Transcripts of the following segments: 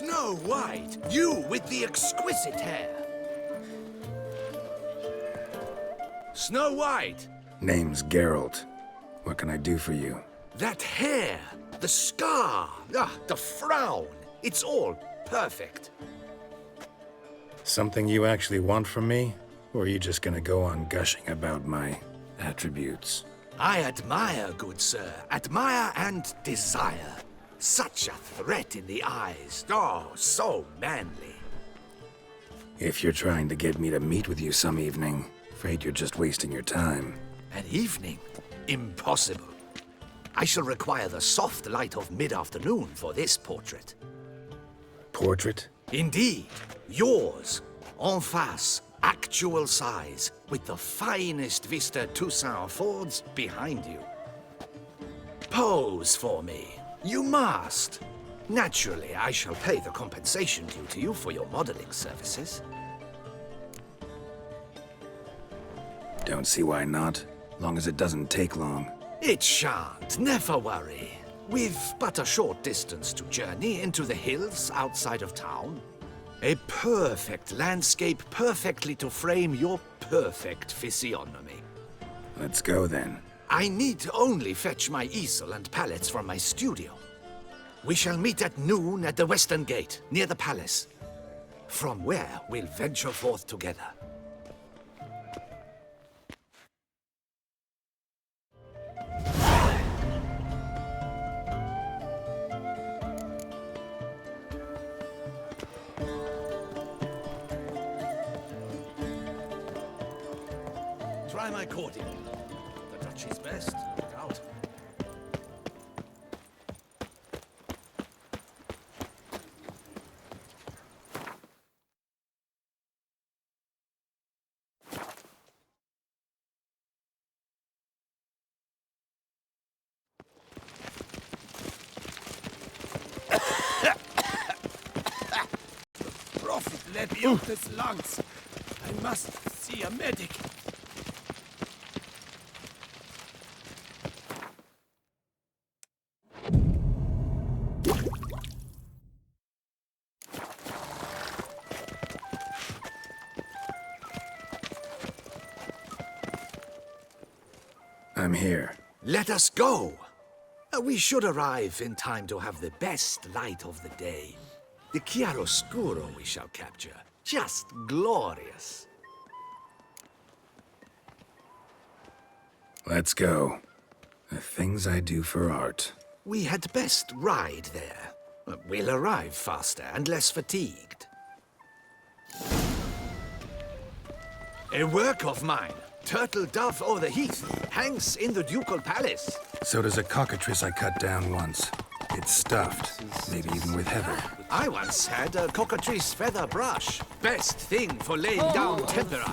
Snow White, you with the exquisite hair. Snow White! Name's Geralt. What can I do for you? That hair, the scar, the frown, it's all perfect. Something you actually want from me? Or are you just gonna go on gushing about my attributes? I admire, good sir, admire and desire. Such a threat in the eyes, oh, so manly. If you're trying to get me to meet with you some evening, afraid you're just wasting your time. An evening? Impossible. I shall require the soft light of mid-afternoon for this portrait. Portrait? Indeed. Yours. En face. Actual size. With the finest vista Toussaint affords behind you. Pose for me. You must. Naturally, I shall pay the compensation due to you for your modeling services. Don't see why not. Long as it doesn't take long. It shan't, never worry. We've but a short distance to journey into the hills outside of town. A perfect landscape perfectly to frame your perfect physiognomy. Let's go then. I need only fetch my easel and palettes from my studio. We shall meet at noon at the western gate, near the palace. From where we'll venture forth together. Try my cordial. The Duchy's best, no doubt. The prophet let me out his lungs. I must see a medic. I'm here. Let us go! We should arrive in time to have the best light of the day. The chiaroscuro we shall capture. Just glorious. Let's go. The things I do for art. We had best ride there. We'll arrive faster and less fatigued. A work of mine. Turtle dove o'er the heath hangs in the ducal palace. So does a cockatrice I cut down once. It's stuffed, maybe even with heather. I once had a cockatrice feather brush. Best thing for laying down tempera.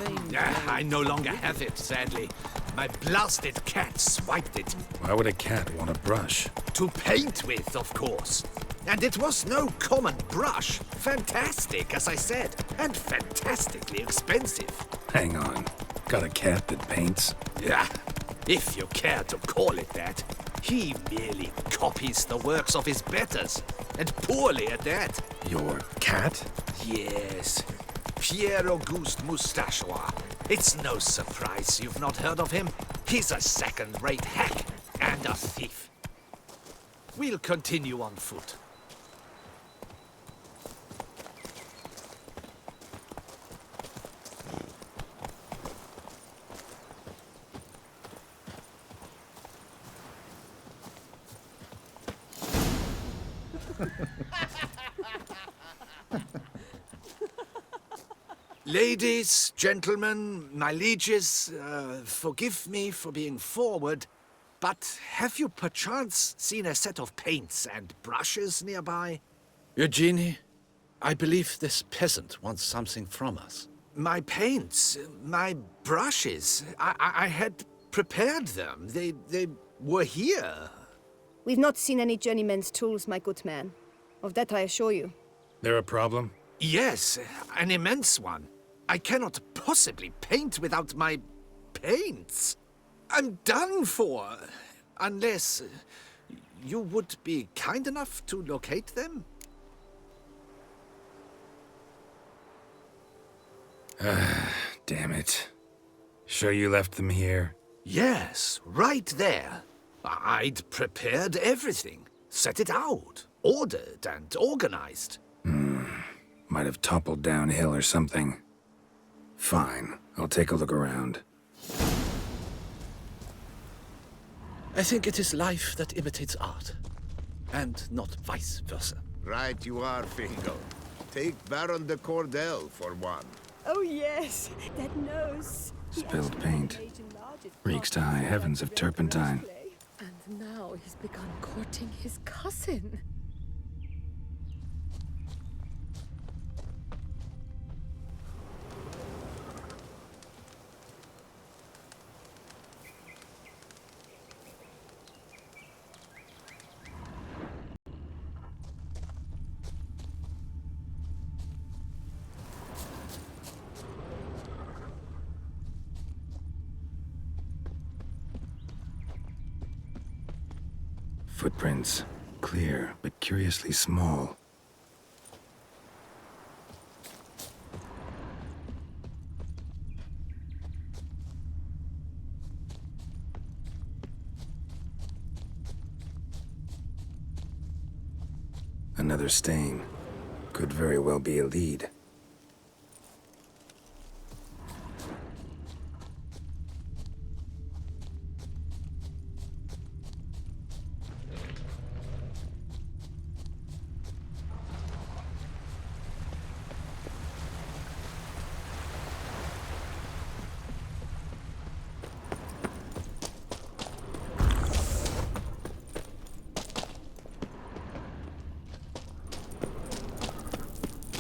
I no longer have it, sadly. My blasted cat swiped it. Why would a cat want a brush? To paint with, of course. And it was no common brush. Fantastic, as I said, and fantastically expensive. Hang on. Got a cat that paints? Yeah, if you care to call it that. He merely copies the works of his betters, and poorly at that. Your cat? Yes, Pierre-Auguste Moustachois. It's no surprise you've not heard of him. He's a second-rate hack and a thief. We'll continue on foot. Ladies, gentlemen, my lieges, forgive me for being forward, but have you perchance seen a set of paints and brushes nearby? Eugenie, I believe this peasant wants something from us. My paints, my brushes, I had prepared them. They were here. We've not seen any journeyman's tools, my good man. Of that I assure you. There a problem? Yes, an immense one. I cannot possibly paint without my paints. I'm done for. Unless you would be kind enough to locate them? Damn it. Sure you left them here? Yes, right there. I'd prepared everything, set it out, ordered and organized. Might have toppled downhill or something. Fine, I'll take a look around. I think it is life that imitates art, and not vice versa. Right you are, Fingal. Take Baron de Cordell for one. Oh yes, that nose. Spilled paint. Reeks to high heavens of turpentine. And now he's begun courting his cousin. Footprints. Clear, but curiously small. Another stain. Could very well be a lead.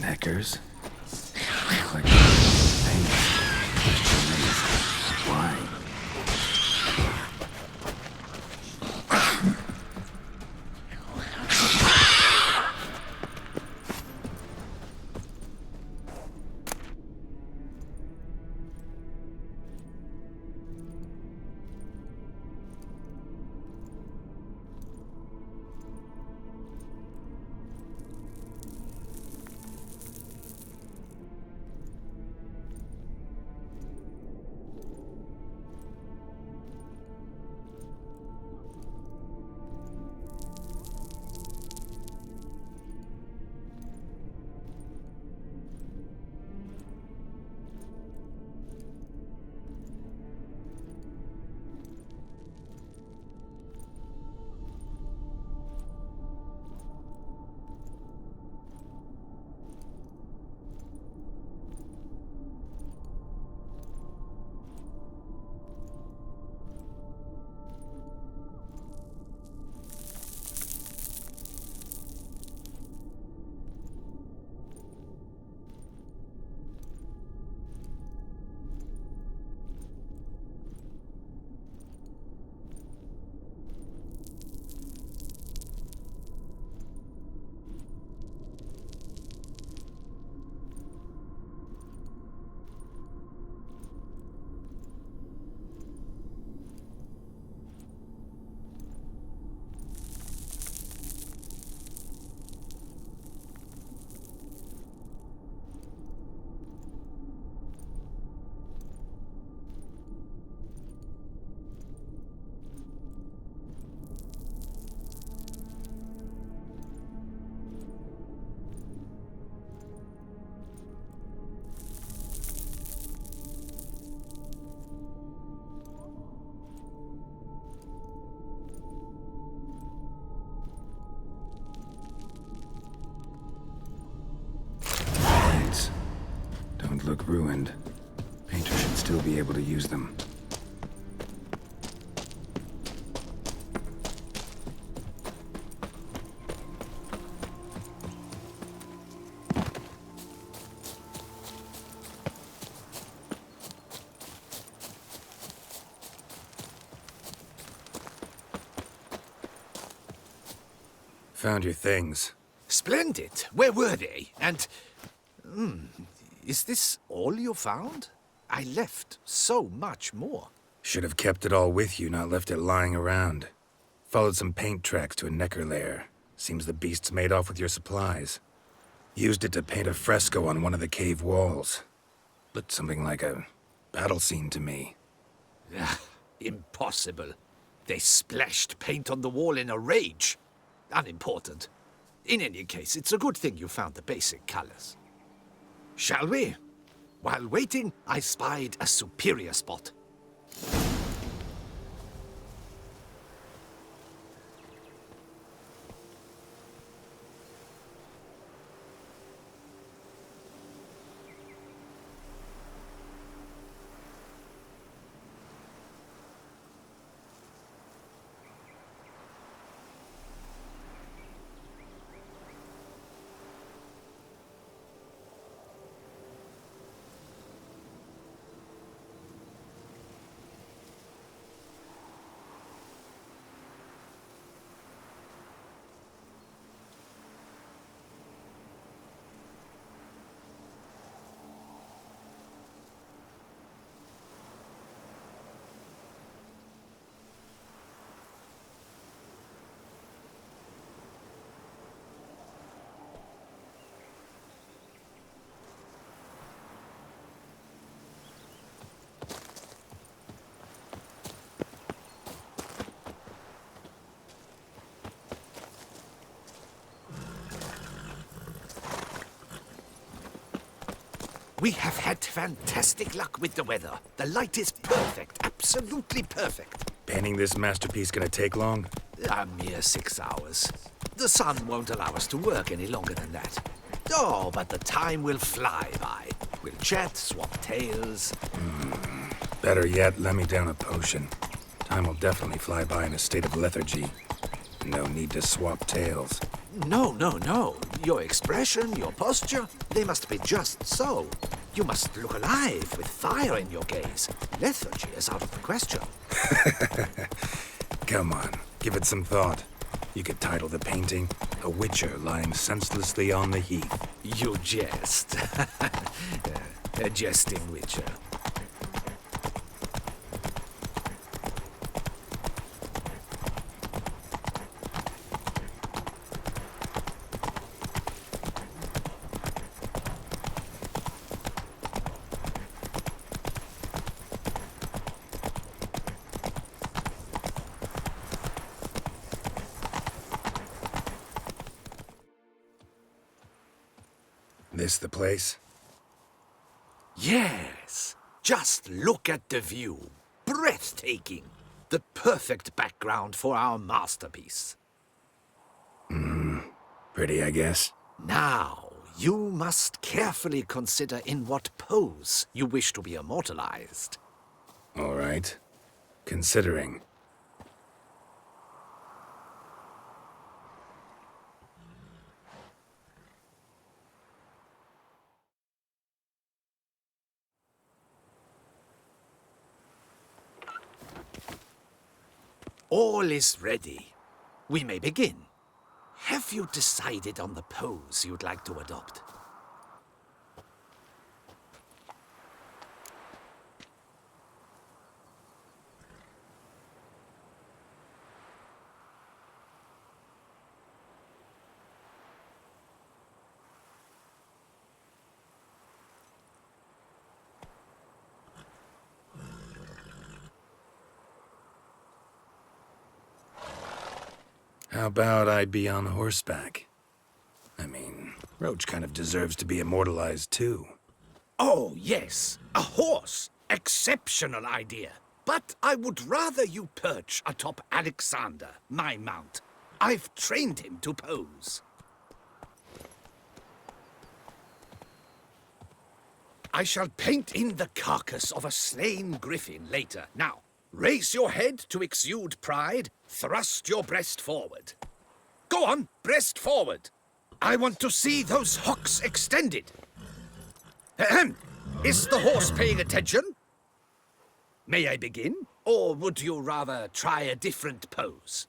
Knackers? Like paint. Why? Don't look ruined. Painter should still be able to use them. Found your things. Splendid. Where were they? And... is this all you found? I left so much more. Should have kept it all with you, not left it lying around. Followed some paint tracks to a necker lair. Seems the beast's made off with your supplies. Used it to paint a fresco on one of the cave walls. Looked something like a battle scene to me. Impossible. They splashed paint on the wall in a rage. Unimportant. In any case, it's a good thing you found the basic colors. Shall we? While waiting, I spied a superior spot. We have had fantastic luck with the weather. The light is perfect, absolutely perfect. Painting this masterpiece gonna take long? A mere 6 hours. The sun won't allow us to work any longer than that. Oh, but the time will fly by. We'll chat, swap tales. Better yet, let me down a potion. Time will definitely fly by in a state of lethargy. No need to swap tales. No, no, no. Your expression, your posture, they must be just so. You must look alive with fire in your gaze. Lethargy is out of the question. Come on, give it some thought. You could title the painting, A Witcher Lying Senselessly on the Heath. You jest. A jesting witcher. This the place? Yes. Just look at the view. Breathtaking. The perfect background for our masterpiece. Pretty, I guess. Now, you must carefully consider in what pose you wish to be immortalized. All right. Considering. All is ready. We may begin. Have you decided on the pose you'd like to adopt? How about I be on horseback? I mean, Roach kind of deserves to be immortalized too. Oh, yes. A horse. Exceptional idea. But I would rather you perch atop Alexander, my mount. I've trained him to pose. I shall paint in the carcass of a slain griffin later. Now, raise your head to exude pride. Thrust your breast forward. Go on, breast forward. I want to see those hocks extended. Ahem. Is the horse paying attention? May I begin? Or would you rather try a different pose?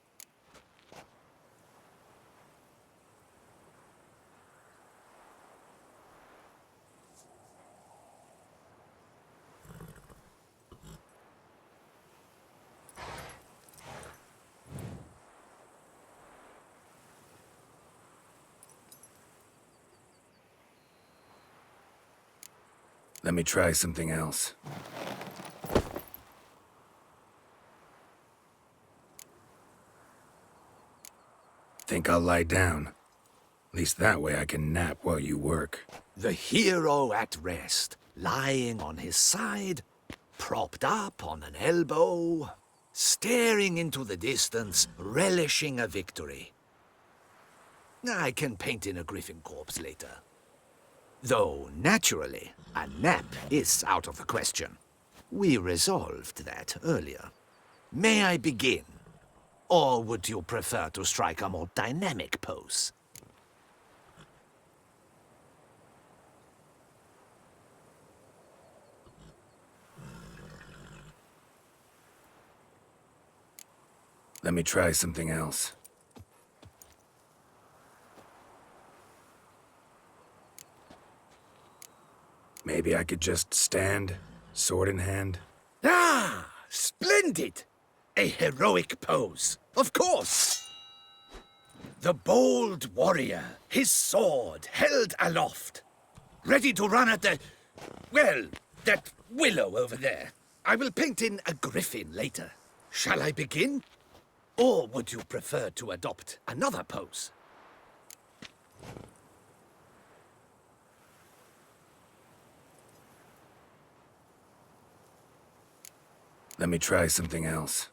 Let me try something else. Think I'll lie down. At least that way I can nap while you work. The hero at rest, lying on his side, propped up on an elbow, staring into the distance, relishing a victory. I can paint in a griffin corpse later. Though, naturally, a nap is out of the question. We resolved that earlier. May I begin? Or would you prefer to strike a more dynamic pose? Let me try something else. Maybe I could just stand, sword in hand. Ah, splendid! A heroic pose, of course! The bold warrior, his sword held aloft, ready to run at that willow over there. I will paint in a griffin later. Shall I begin? Or would you prefer to adopt another pose? Let me try something else.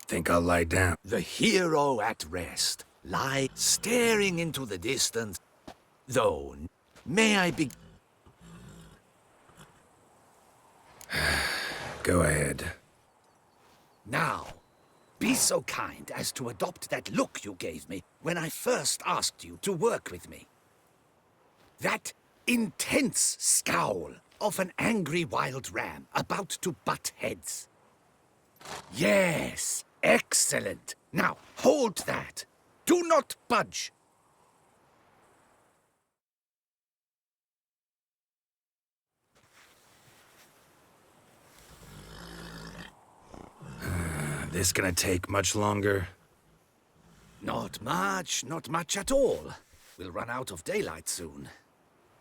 Think I'll lie down. The hero at rest, lie staring into the distance. Though, may I be... Go ahead. Now, be so kind as to adopt that look you gave me when I first asked you to work with me. That intense scowl of an angry wild ram about to butt heads. Yes, excellent. Now, hold that. Do not budge. This gonna take much longer? Not much at all. We'll run out of daylight soon.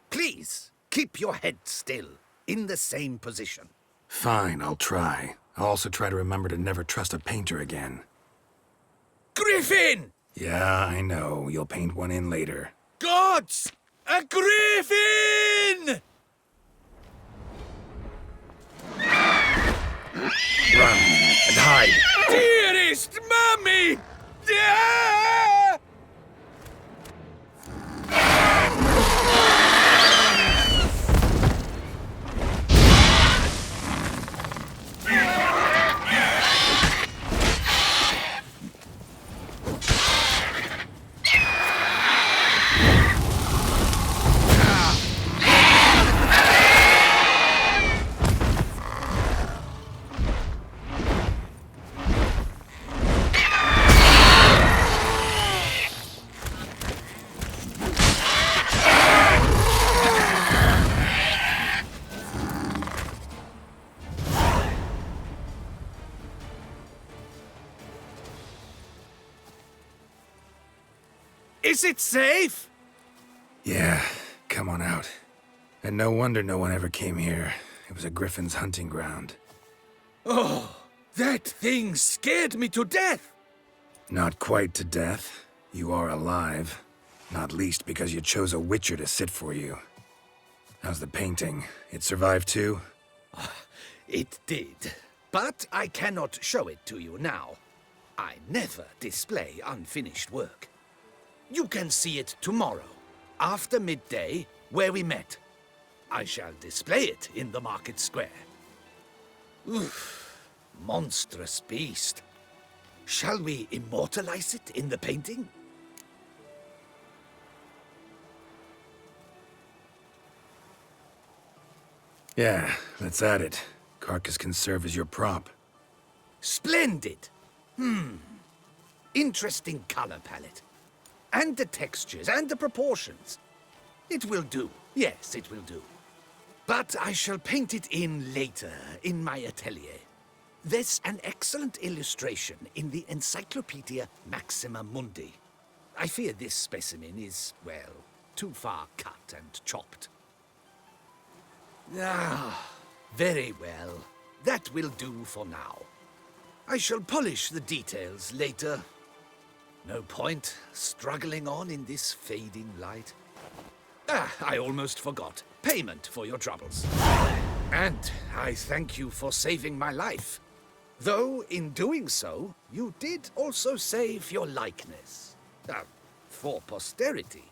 Please, keep your head still, in the same position. Fine, I'll try. I'll also try to remember to never trust a painter again. Griffin! Yeah, I know. You'll paint one in later. Gods! A griffin! Run and hide! Dearest Mummy! Ah! Is it safe? Yeah, come on out. And no wonder no one ever came here. It was a griffin's hunting ground. Oh, that thing scared me to death. Not quite to death. You are alive. Not least because you chose a witcher to sit for you. How's the painting? It survived too? It did. But I cannot show it to you now. I never display unfinished work. You can see it tomorrow, after midday, where we met. I shall display it in the market square. Oof, monstrous beast. Shall we immortalize it in the painting? Yeah, let's add it. Carcass can serve as your prop. Splendid! Interesting color palette. And the textures and the proportions. It will do. Yes, it will do. But I shall paint it in later, in my atelier. There's an excellent illustration in the Encyclopedia Maxima Mundi. I fear this specimen is, well, too far cut and chopped. Ah, very well. That will do for now. I shall polish the details later. No point struggling on in this fading light. Ah, I almost forgot. Payment for your troubles. And I thank you for saving my life. Though, in doing so, you did also save your likeness. For posterity.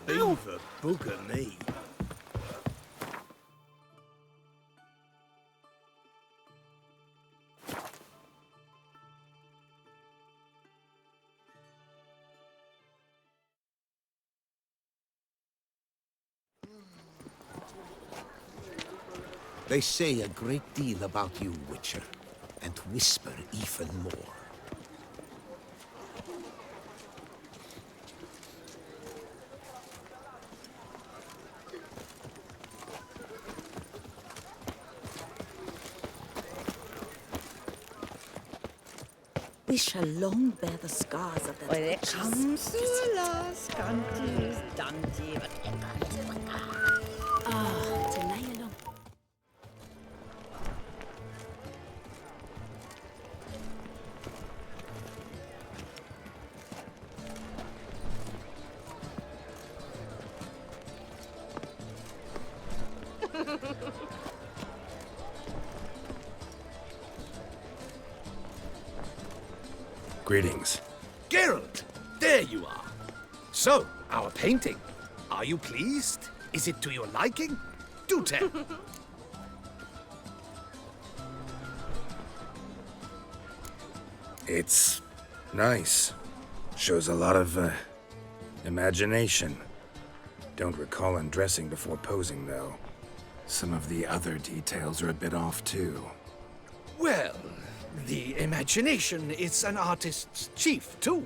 Beaver bugger me. They say a great deal about you, Witcher, and whisper even more. We shall long bear the scars of that witch's Comes to last, Cantus, Dante. Ah, to lie alone. Greetings. Geralt, there you are. So, our painting. Are you pleased? Is it to your liking? Do tell. It's nice. Shows a lot of, imagination. Don't recall undressing before posing, though. Some of the other details are a bit off, too. Well, the imagination is an artist's chief tool.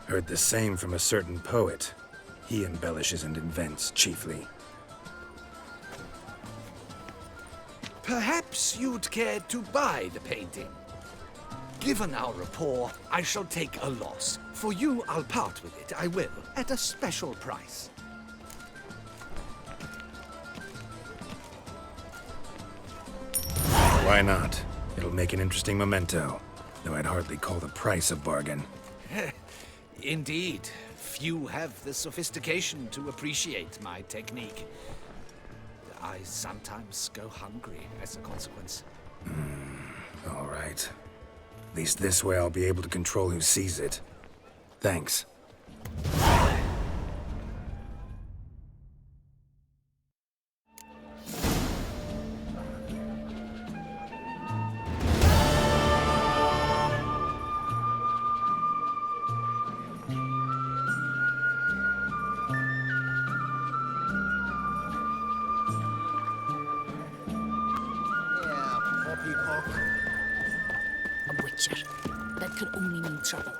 Heard the same from a certain poet. He embellishes and invents, chiefly. Perhaps you'd care to buy the painting. Given our rapport, I shall take a loss. For you, I'll part with it, I will, at a special price. Why not? It'll make an interesting memento, though I'd hardly call the price a bargain. Indeed, few have the sophistication to appreciate my technique. I sometimes go hungry as a consequence. All right. At least this way I'll be able to control who sees it. Thanks. A witcher. That can only mean trouble.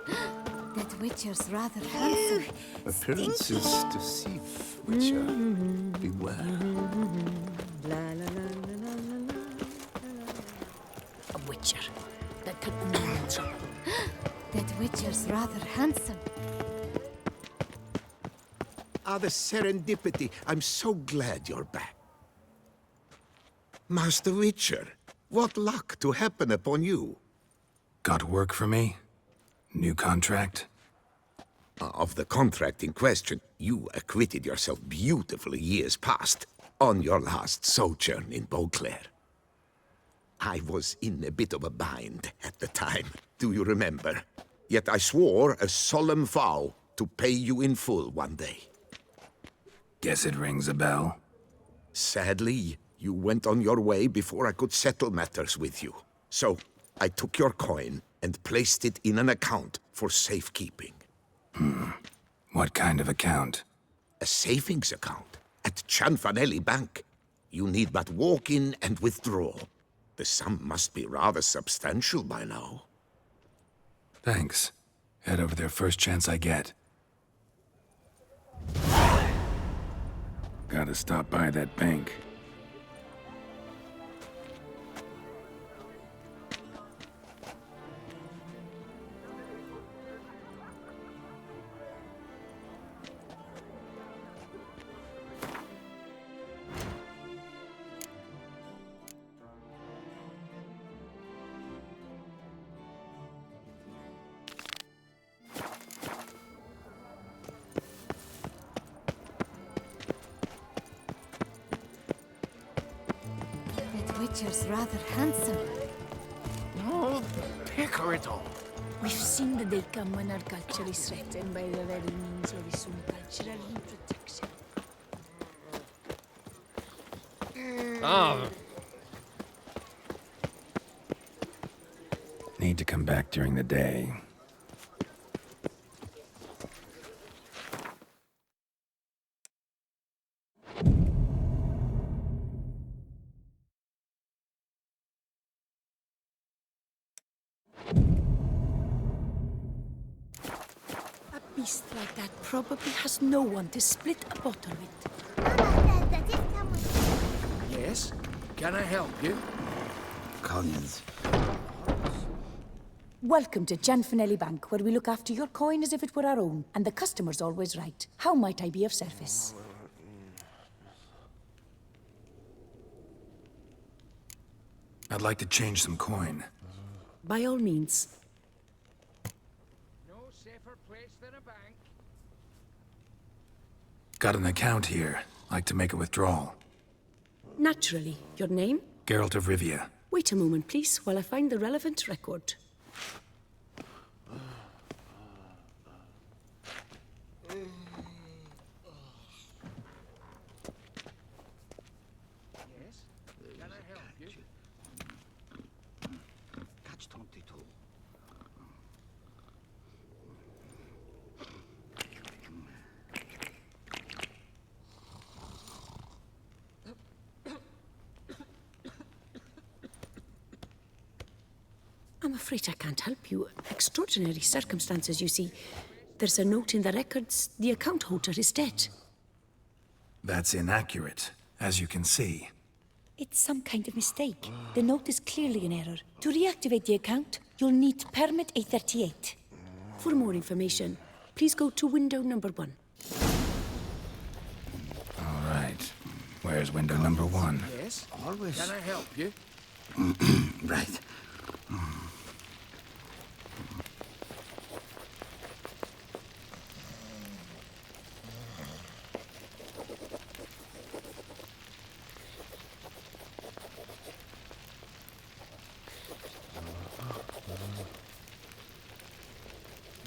That Witcher's rather handsome. Appearances deceive, Witcher. Beware. La la la la la la la. A witcher. That can only mean trouble. That Witcher's rather handsome. Ah, the serendipity. I'm so glad you're back. Master Witcher, what luck to happen upon you. Got work for me? New contract? Of the contract in question, you acquitted yourself beautifully years past on your last sojourn in Beauclair. I was in a bit of a bind at the time. Do you remember? Yet I swore a solemn vow to pay you in full one day. Guess it rings a bell. Sadly, you went on your way before I could settle matters with you. So, I took your coin and placed it in an account for safekeeping. What kind of account? A savings account at Cianfanelli Bank. You need but walk in and withdraw. The sum must be rather substantial by now. Thanks. Head over there first chance I get. Gotta stop by that bank. That Witcher's rather handsome. No, picker it all. We've seen the day come when our culture is threatened by the very means of its own cultural reproduction. Need to come back during the day. A beast like that probably has no one to split a bottle with. Yes? Can I help you? Collins. Welcome to Cianfanelli Bank, where we look after your coin as if it were our own, and the customer's always right. How might I be of service? I'd like to change some coin. By all means. No safer place than a bank. Got an account here. Like to make a withdrawal. Naturally. Your name? Geralt of Rivia. Wait a moment, please, while I find the relevant record. Yes? Can I help you? Catch 22. I'm afraid I can't help you. Extraordinary circumstances, you see. There's a note in the records. The account holder is dead. That's inaccurate, as you can see. It's some kind of mistake. The note is clearly an error. To reactivate the account, you'll need permit A38. For more information, please go to window number 1. All right. Where's window number 1? Yes? Always. Can I help you? Right.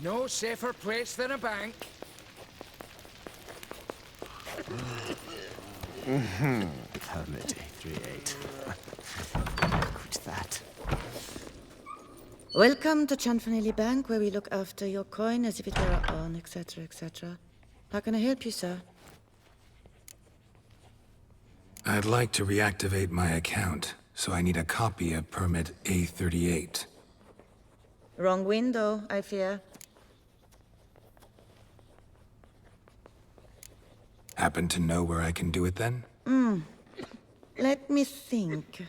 No safer place than a bank. Permit A38. Look at that. Welcome to Cianfanelli Bank, where we look after your coin as if it were our own, etc., etc. How can I help you, sir? I'd like to reactivate my account, so I need a copy of permit A38. Wrong window, I fear. Happen to know where I can do it then? Let me think.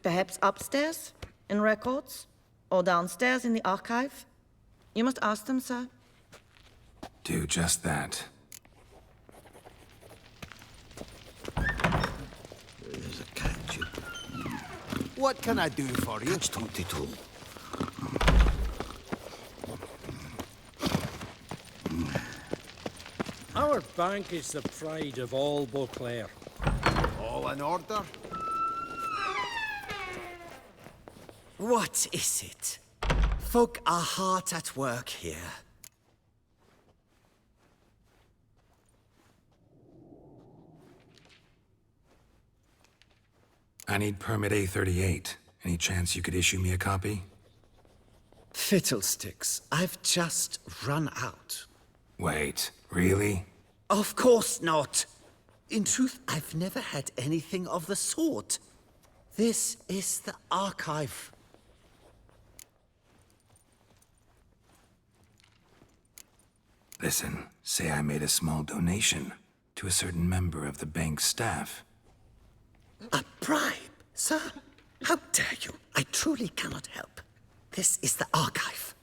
Perhaps upstairs, in records? Or downstairs in the archive? You must ask them, sir. Do just that. There's a catch. What can I do for you? Catch 22. Our bank is the pride of all Beauclair. All in order? What is it? Folk are hard at work here. I need permit A38. Any chance you could issue me a copy? Fiddlesticks, I've just run out. Wait, really? Of course not. In truth, I've never had anything of the sort. This is the archive. Listen, say I made a small donation to a certain member of the bank's staff. A bribe, sir? How dare you? I truly cannot help. This is the archive.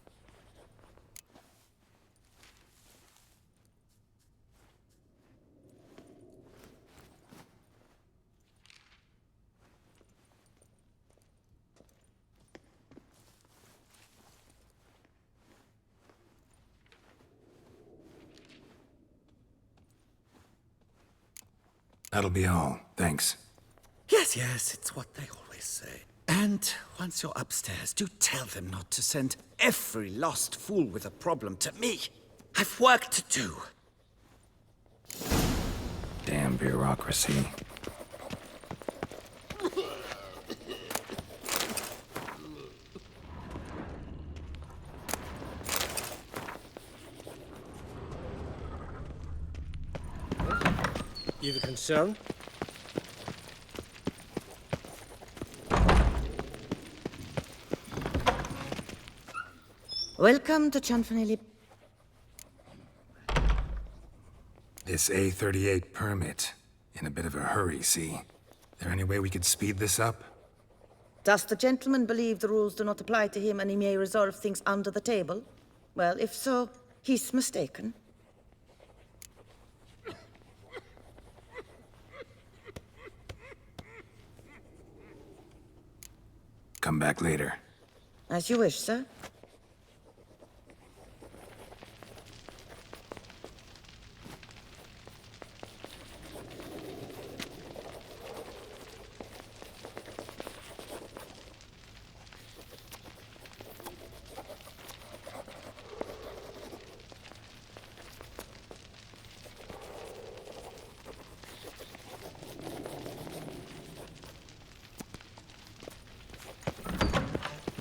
That'll be all. Thanks. Yes, it's what they always say. And once you're upstairs, do tell them not to send every lost fool with a problem to me. I've work to do. Damn bureaucracy. You've a concern? Welcome to Chanfanelli. This A38 permit. In a bit of a hurry, see? There any way we could speed this up? Does the gentleman believe the rules do not apply to him and he may resolve things under the table? Well, if so, he's mistaken. Come back later. As you wish, sir.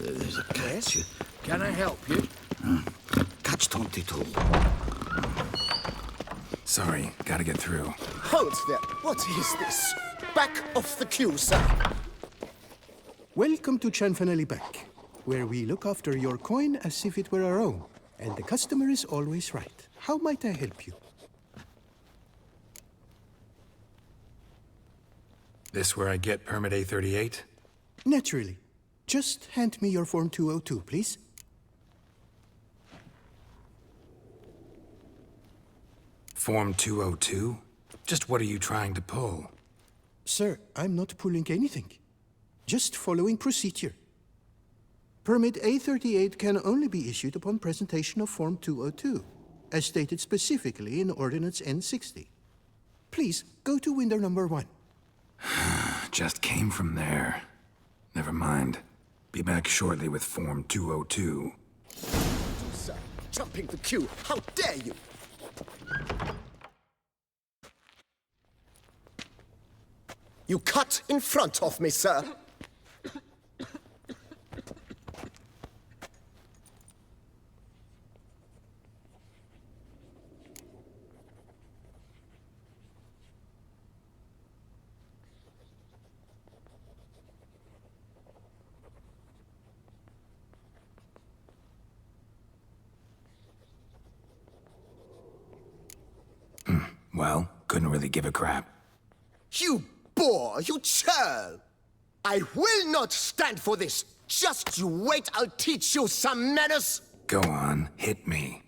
There's a catch. Yes? Can I help you? Catch 22. Sorry, gotta get through. Hold there. What is this? Back off the queue, sir. Welcome to Chanfanelli Bank, where we look after your coin as if it were our own, and the customer is always right. How might I help you? This where I get permit A38? Naturally. Just hand me your Form 202, please. Form 202? Just what are you trying to pull? Sir, I'm not pulling anything. Just following procedure. Permit A38 can only be issued upon presentation of Form 202, as stated specifically in Ordinance N60. Please, go to window number 1. Just came from there. Never mind. Be back shortly with Form 202. Sir, jumping the queue. How dare you? You cut in front of me, sir. Well, couldn't really give a crap. You boor, you churl! I will not stand for this! Just you wait, I'll teach you some manners! Go on, hit me.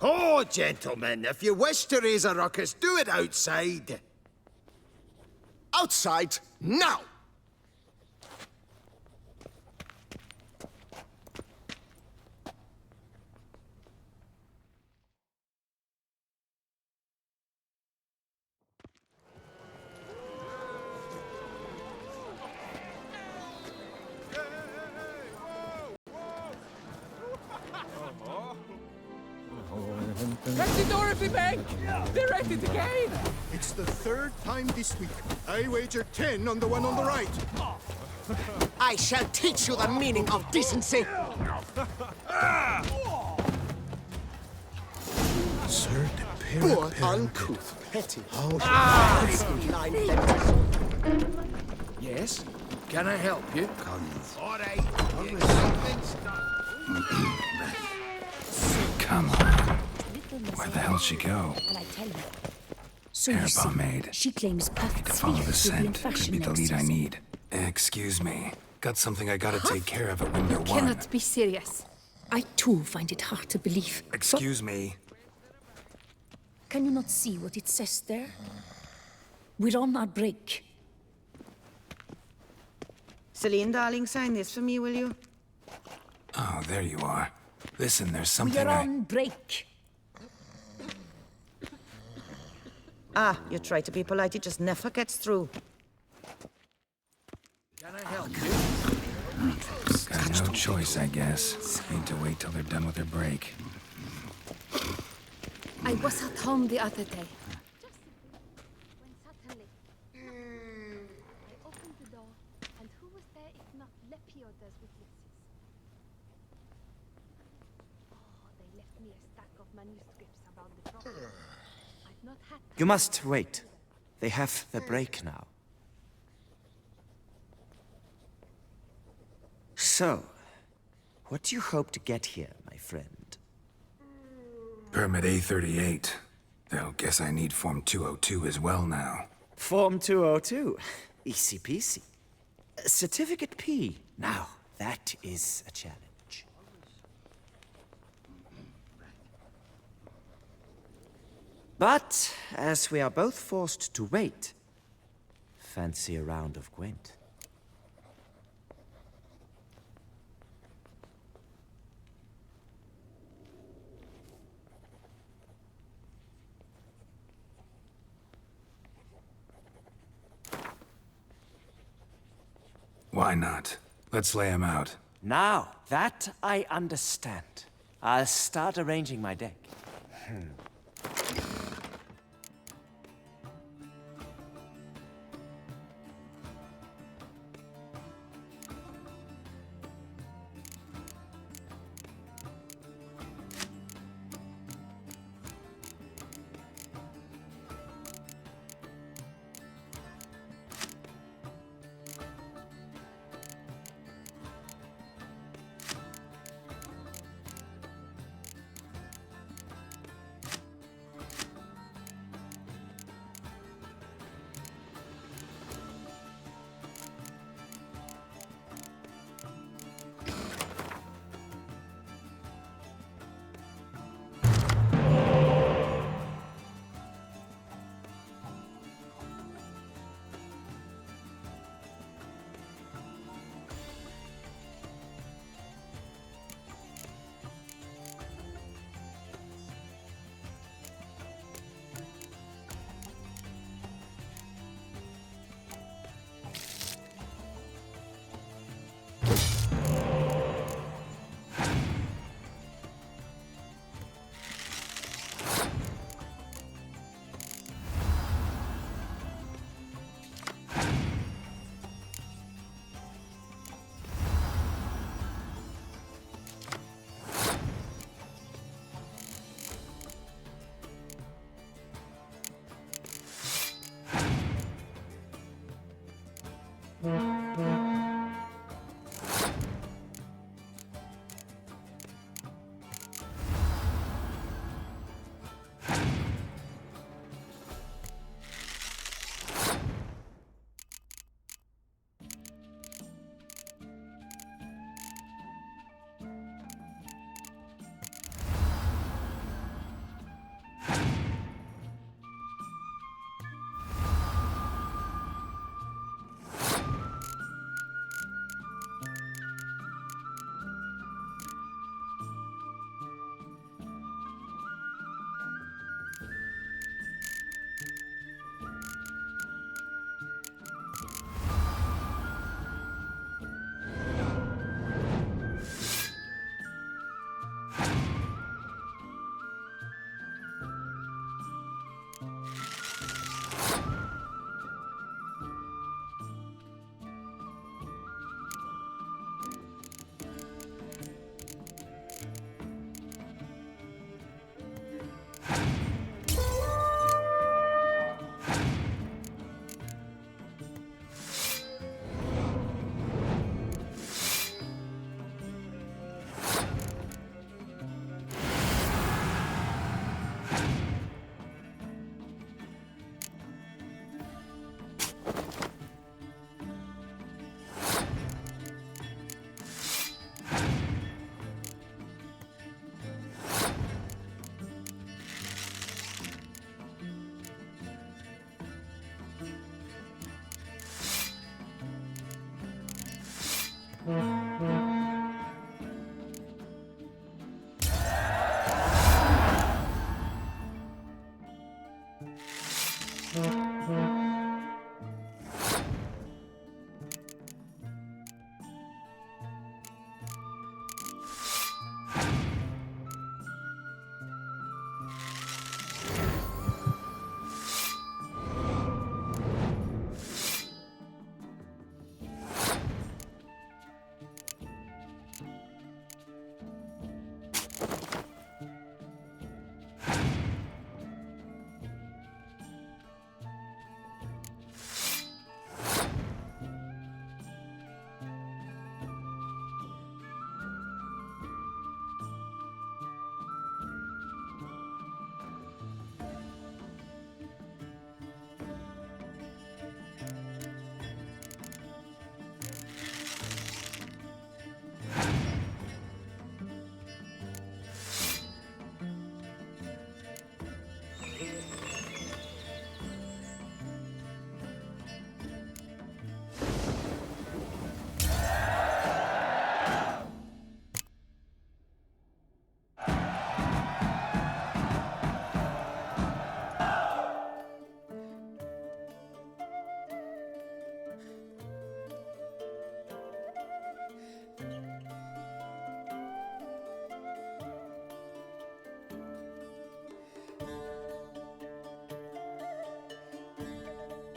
Oh, gentlemen, if you wish to raise a ruckus, do it outside. Outside, now! the bank! They're at it again! It's the third time this week. I wager 10 on the one on the right. I shall teach you the meaning of decency. Sir, the Poor, parrot. uncouth, petty. How Blind dentist. Yes? Can I help you? Come on. Where the hell she go? And I tell you. So Hair you see, pomade. she claims puffed To follow the sleeves will be in scent could fashion be the next lead I season. need. Excuse me. Got something I gotta take care of at window one. Cannot be serious. I too find it hard to believe. Excuse me. Can you not see what it says there? We're on our break. Celine, darling, sign this for me, will you? Oh, there you are. Listen, there's We something are on break. Ah, you try to be polite, it just never gets through. Can I help you? Got no choice, I guess. Need to wait till they're done with their break. I was at home the other day. When suddenly, I opened the door, and who was there if not Lepiodas with Lixis? Oh, they left me a stack of manuscripts about the problem. I've not had You must wait. They have the break now. So, what do you hope to get here, my friend? Permit A38. Though guess I need Form 202 as well now. Form 202. Easy peasy. Certificate P. Now, that is a challenge. But, as we are both forced to wait, fancy a round of Gwent. Why not? Let's lay him out. Now, that I understand. I'll start arranging my deck.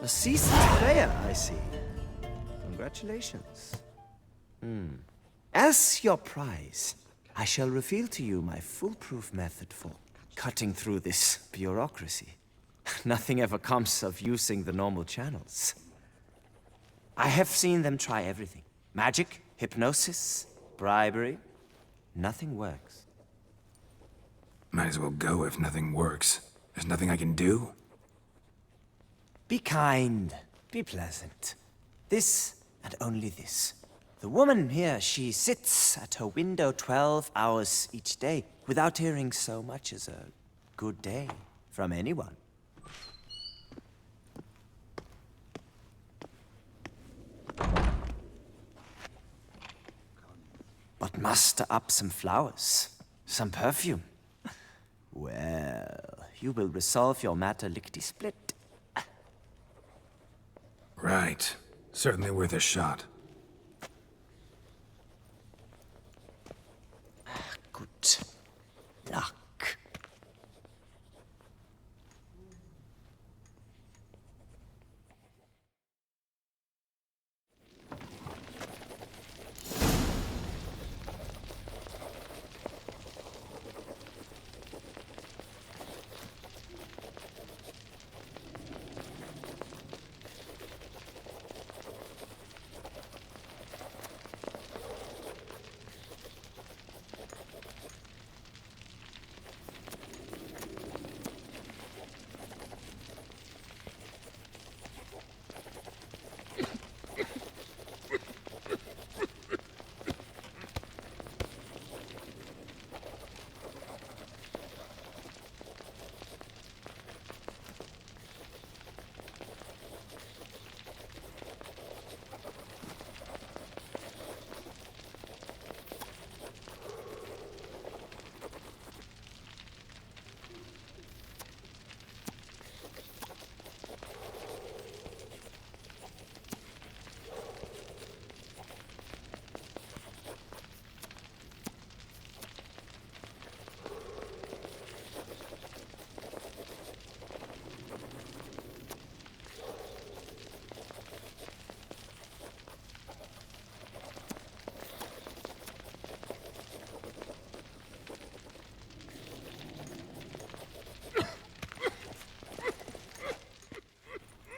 A seasoned player, I see. Congratulations. As your prize, I shall reveal to you my foolproof method for cutting through this bureaucracy. Nothing ever comes of using the normal channels. I have seen them try everything. Magic, hypnosis, bribery. Nothing works. Might as well go if nothing works. There's nothing I can do? Be kind. Be pleasant. This and only this. The woman here, she sits at her window 12 hours each day without hearing so much as a good day from anyone. But muster up some flowers, some perfume. Well, you will resolve your matter lickety-split. Right. Certainly worth a shot. Good luck.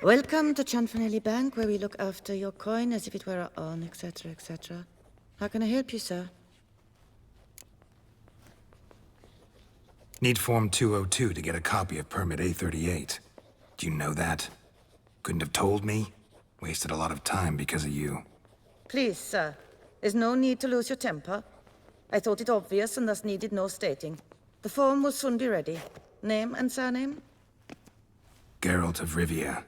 Welcome to Chanfanelli Bank, where we look after your coin as if it were our own, etc., etc. How can I help you, sir? Need Form 202 to get a copy of Permit A38. Do you know that? Couldn't have told me? Wasted a lot of time because of you. Please, sir. There's no need to lose your temper. I thought it obvious and thus needed no stating. The form will soon be ready. Name and surname? Geralt of Rivia.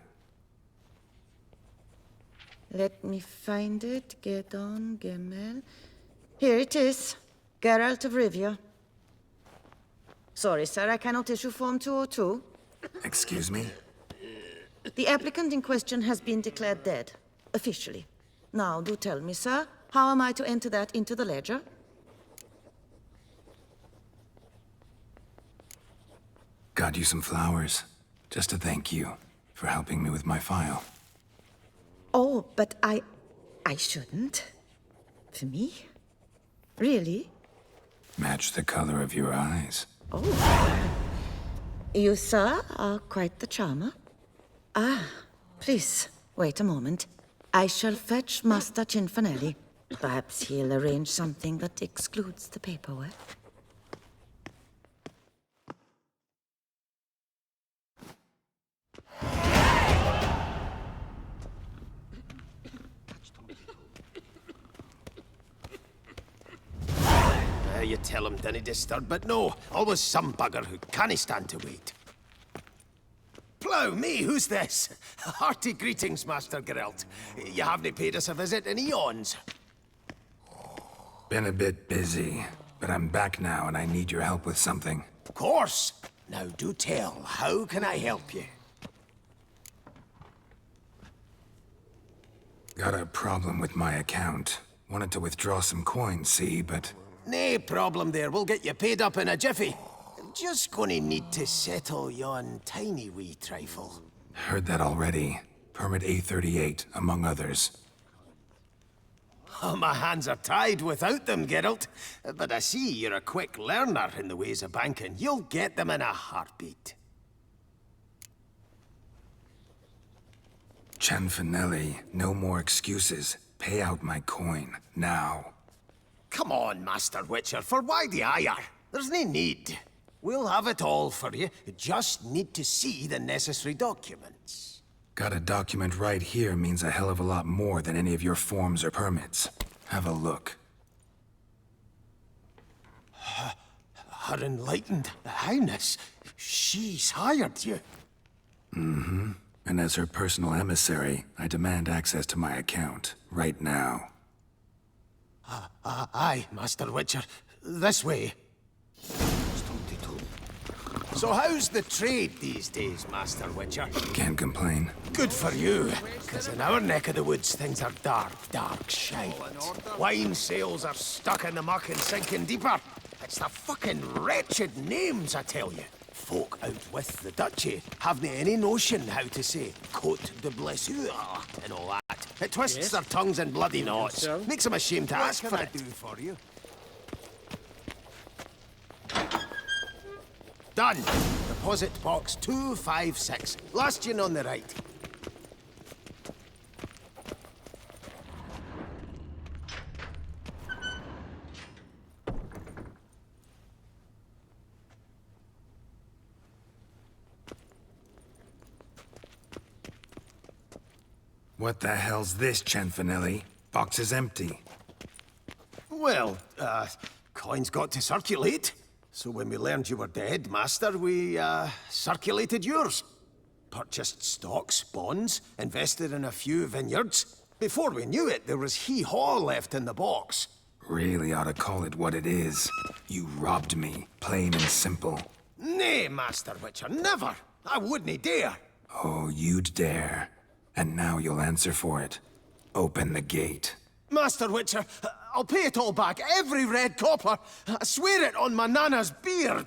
Let me find it. Gedon Gemel. Here it is. Geralt of Rivia. Sorry, sir, I cannot issue Form 202. Excuse me? The applicant in question has been declared dead, officially. Now, do tell me, sir, how am I to enter that into the ledger? Got you some flowers, just to thank you for helping me with my file. Oh, but I shouldn't. For me? Really? Match the color of your eyes. Oh. You, sir, are quite the charmer. Ah, please, wait a moment. I shall fetch Master Cinfanelli. Perhaps he'll arrange something that excludes the paperwork. You tell him dinna disturb, but no, always some bugger who can't stand to wait. Plough me, who's this? Hearty greetings, Master Geralt. You haven't paid us a visit in eons. Been a bit busy, but I'm back now and I need your help with something. Of course. Now do tell, how can I help you? Got a problem with my account. Wanted to withdraw some coins, see, but... Nae problem there, we'll get you paid up in a jiffy. Just gonna need to settle yon tiny wee trifle. Heard that already. Permit A38, among others. Oh, my hands are tied without them, Geralt. But I see you're a quick learner in the ways of banking. You'll get them in a heartbeat. Cinfanelli, no more excuses. Pay out my coin, now. Come on, Master Witcher, for why the ire? There's no need. We'll have it all for you. You just need to see the necessary documents. Got a document right here means a hell of a lot more than any of your forms or permits. Have a look. Her enlightened highness, she's hired you. Mm-hmm. And as her personal emissary, I demand access to my account, right now. Aye, Master Witcher. This way. So how's the trade these days, Master Witcher? Can't complain. Good for you, because in our neck of the woods, things are dark, dark shite. Wine sales are stuck in the muck and sinking deeper. It's the fucking wretched names, I tell you. Folk out with the duchy haven't any notion how to say Côte de Blessure and all that. It twists their tongues in bloody knots. Makes them ashamed to ask for it. What can I do for you? Done. Deposit box 256. Last one on the right. What the hell's this, Cinfanelli? Box is empty. Well, coins got to circulate. So when we learned you were dead, Master, we, circulated yours. Purchased stocks, bonds, invested in a few vineyards. Before we knew it, there was hee-haw left in the box. Really ought to call it what it is. You robbed me, plain and simple. Nay, Master Witcher, never! I wouldn't dare! Oh, you'd dare. And now you'll answer for it. Open the gate. Master Witcher, I'll pay it all back, every red copper. I swear it on my nana's beard.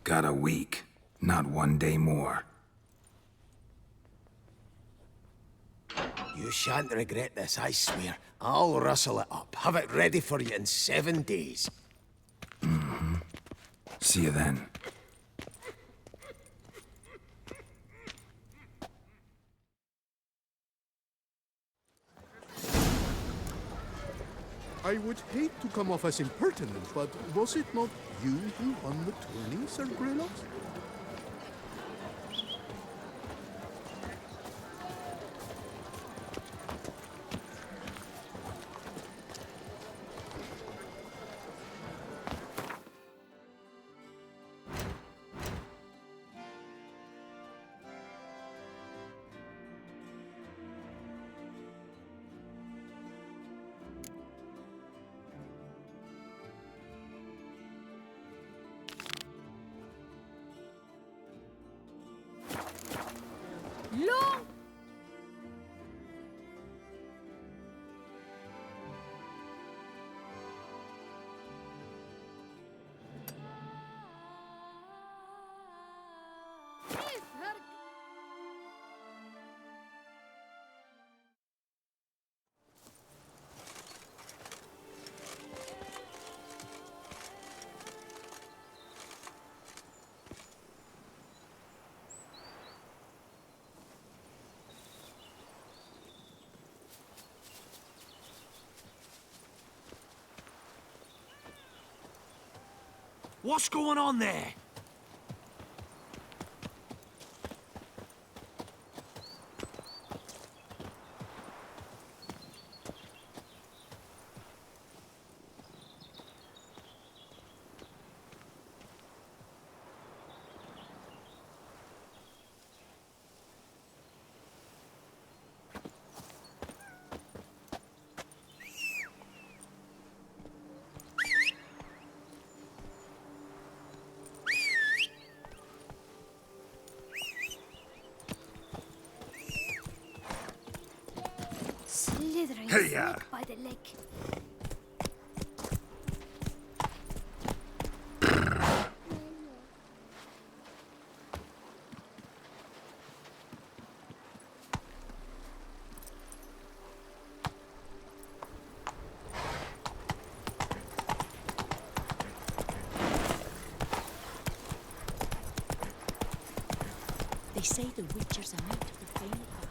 Got a week, not 1 day more. You shan't regret this, I swear. I'll rustle it up. Have it ready for you in 7 days. Mm-hmm. See you then. I would hate to come off as impertinent, but was it not you who won the tourney, Sir Greylock? What's going on there? Slithering Hey-ya. snake by the leg. They say the witchers are out of the final part.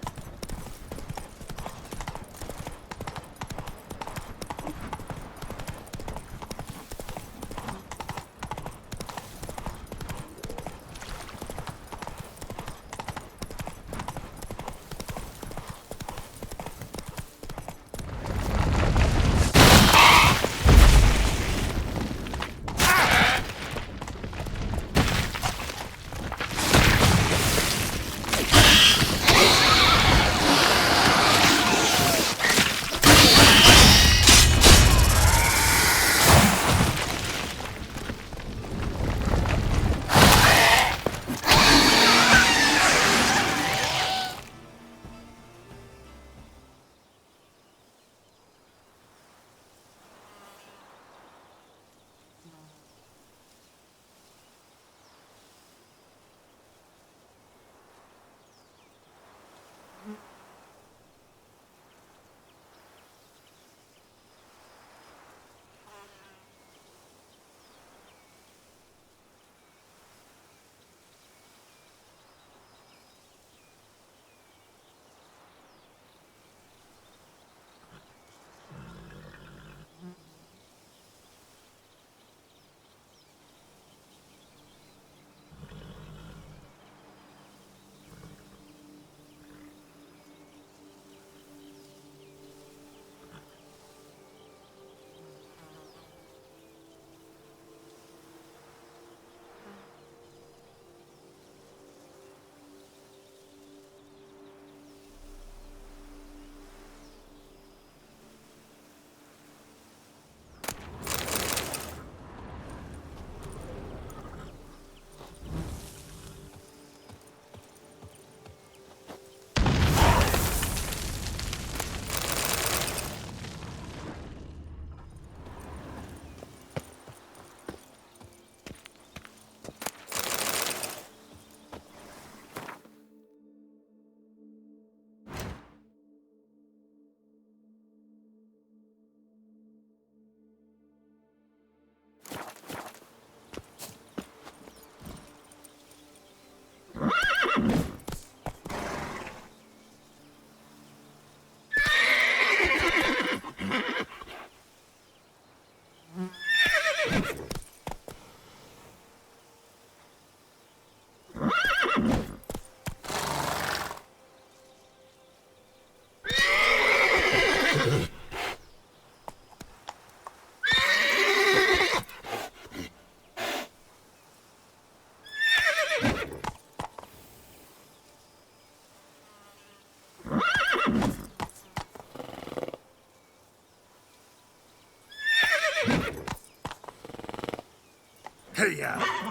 Hey-ya.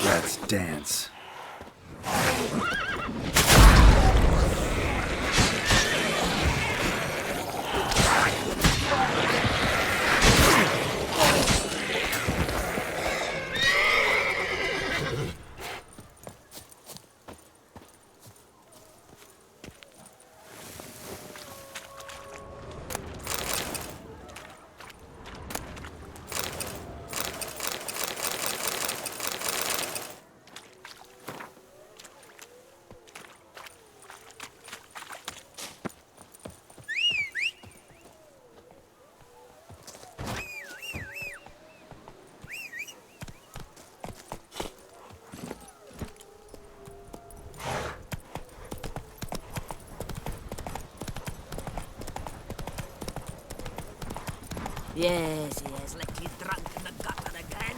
Let's dance. Yes, let you drunk in the gutter again.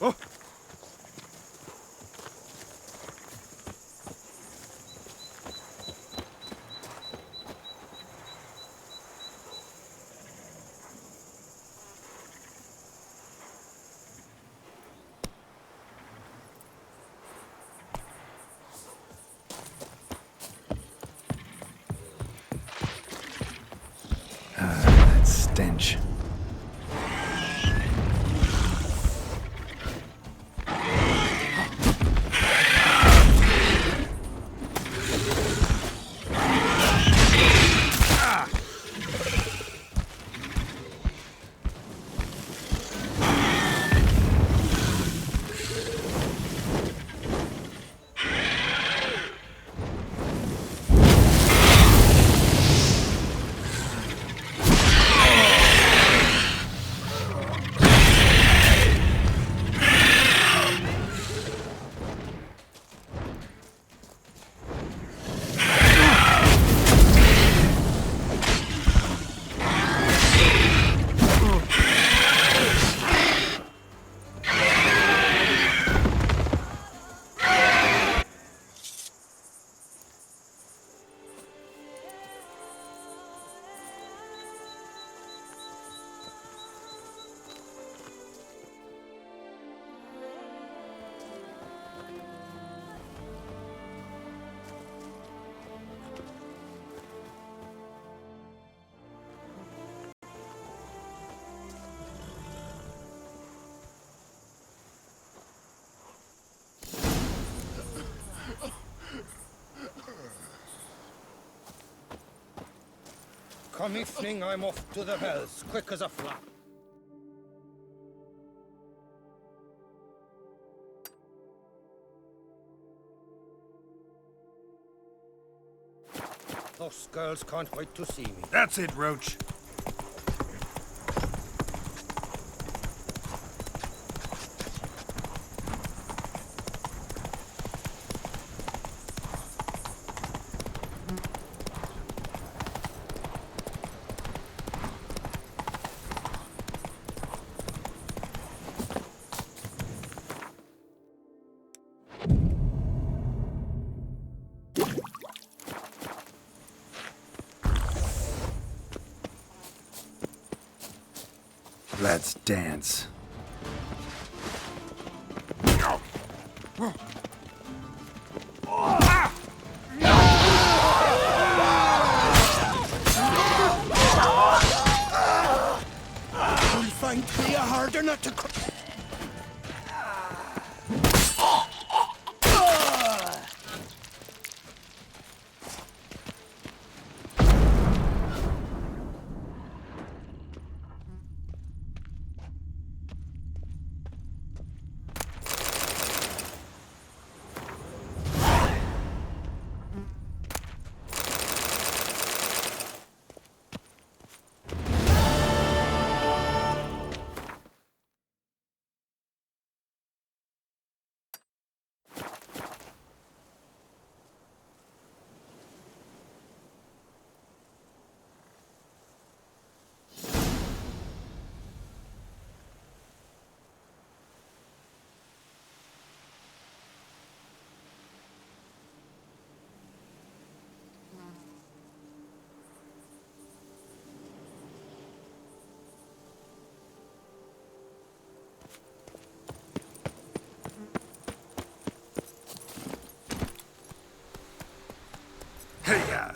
Oh! That stench. Come evening, I'm off to the hells, quick as a flap. Those girls can't wait to see me. That's it, Roach. Let's dance. trying to be a harder nut to crack. Hey-ya!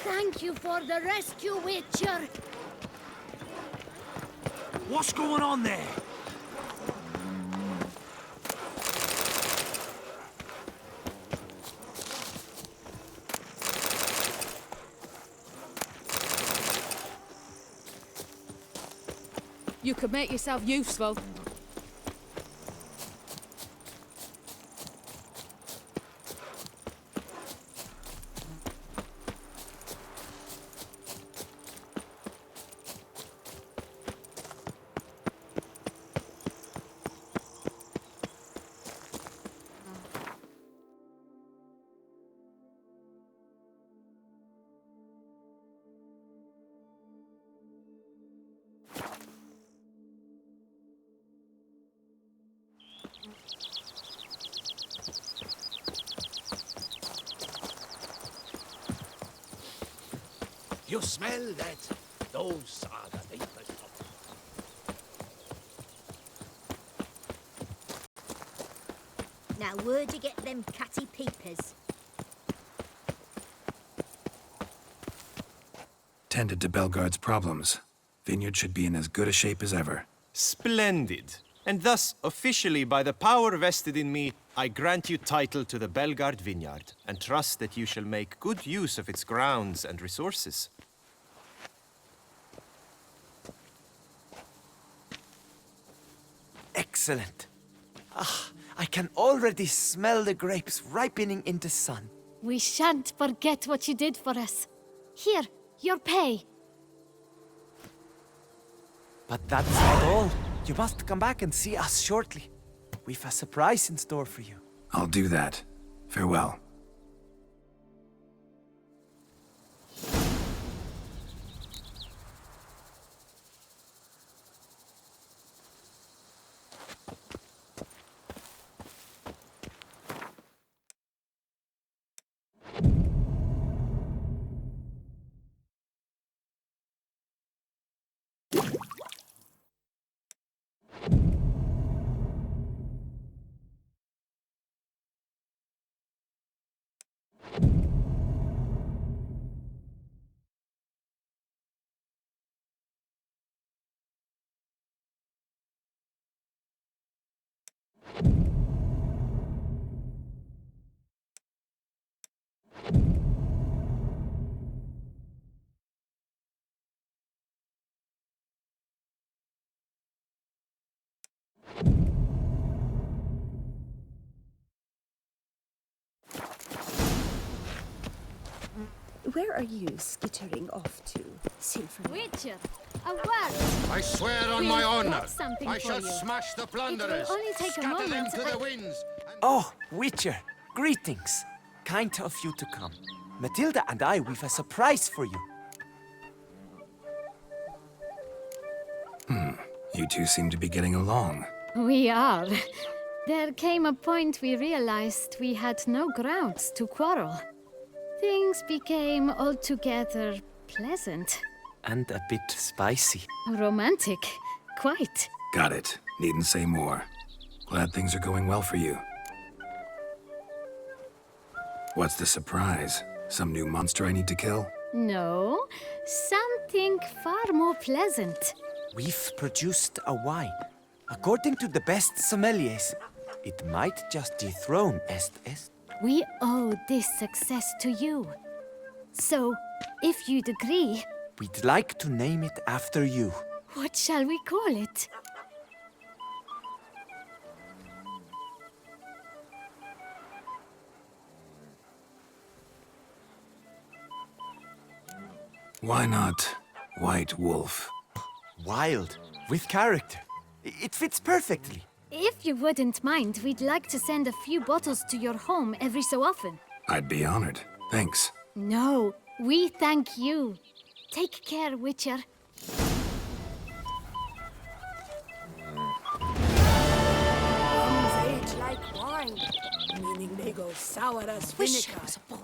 Thank you for the rescue, Witcher. What's going on there? You could make yourself useful. You smell that? Those are the papers. Now, where'd you get them catty peepers? Tended to Belgard's problems. Vineyard should be in as good a shape as ever. Splendid. And thus, officially, by the power vested in me, I grant you title to the Belgard vineyard, and trust that you shall make good use of its grounds and resources. Excellent. Ah, I can already smell the grapes ripening into sun. We shan't forget what you did for us. Here, your pay. But that's not all. You must come back and see us shortly. we've a surprise in store for you. I'll do that. Farewell. Where are you skittering off to, Silver? Witcher, a word. I swear on We'll my get honor, something I for shall you. smash the plunderers, It will only take a scatter them moment. to the winds. Oh, Witcher, greetings. Kind of you to come. Matilda and I, we've a surprise for you. You two seem to be getting along. We are. There came a point we realized we had no grounds to quarrel. Things became altogether pleasant. And a bit spicy. Romantic. Quite. Got it. Needn't say more. Glad things are going well for you. What's the surprise? Some new monster I need to kill? No, something far more pleasant. We've produced a wine. According to the best sommeliers, it might just dethrone Est. We owe this success to you. So, if you'd agree, We'd like to name it after you. what shall we call it? Why not White Wolf? Wild, with character. It fits perfectly. If you wouldn't mind, we'd like to send a few bottles to your home every so often. I'd be honored. Thanks. No, we thank you. Take care, Witcher. Plums age like wine, meaning they go sour as Wish vinegar. I was a boy.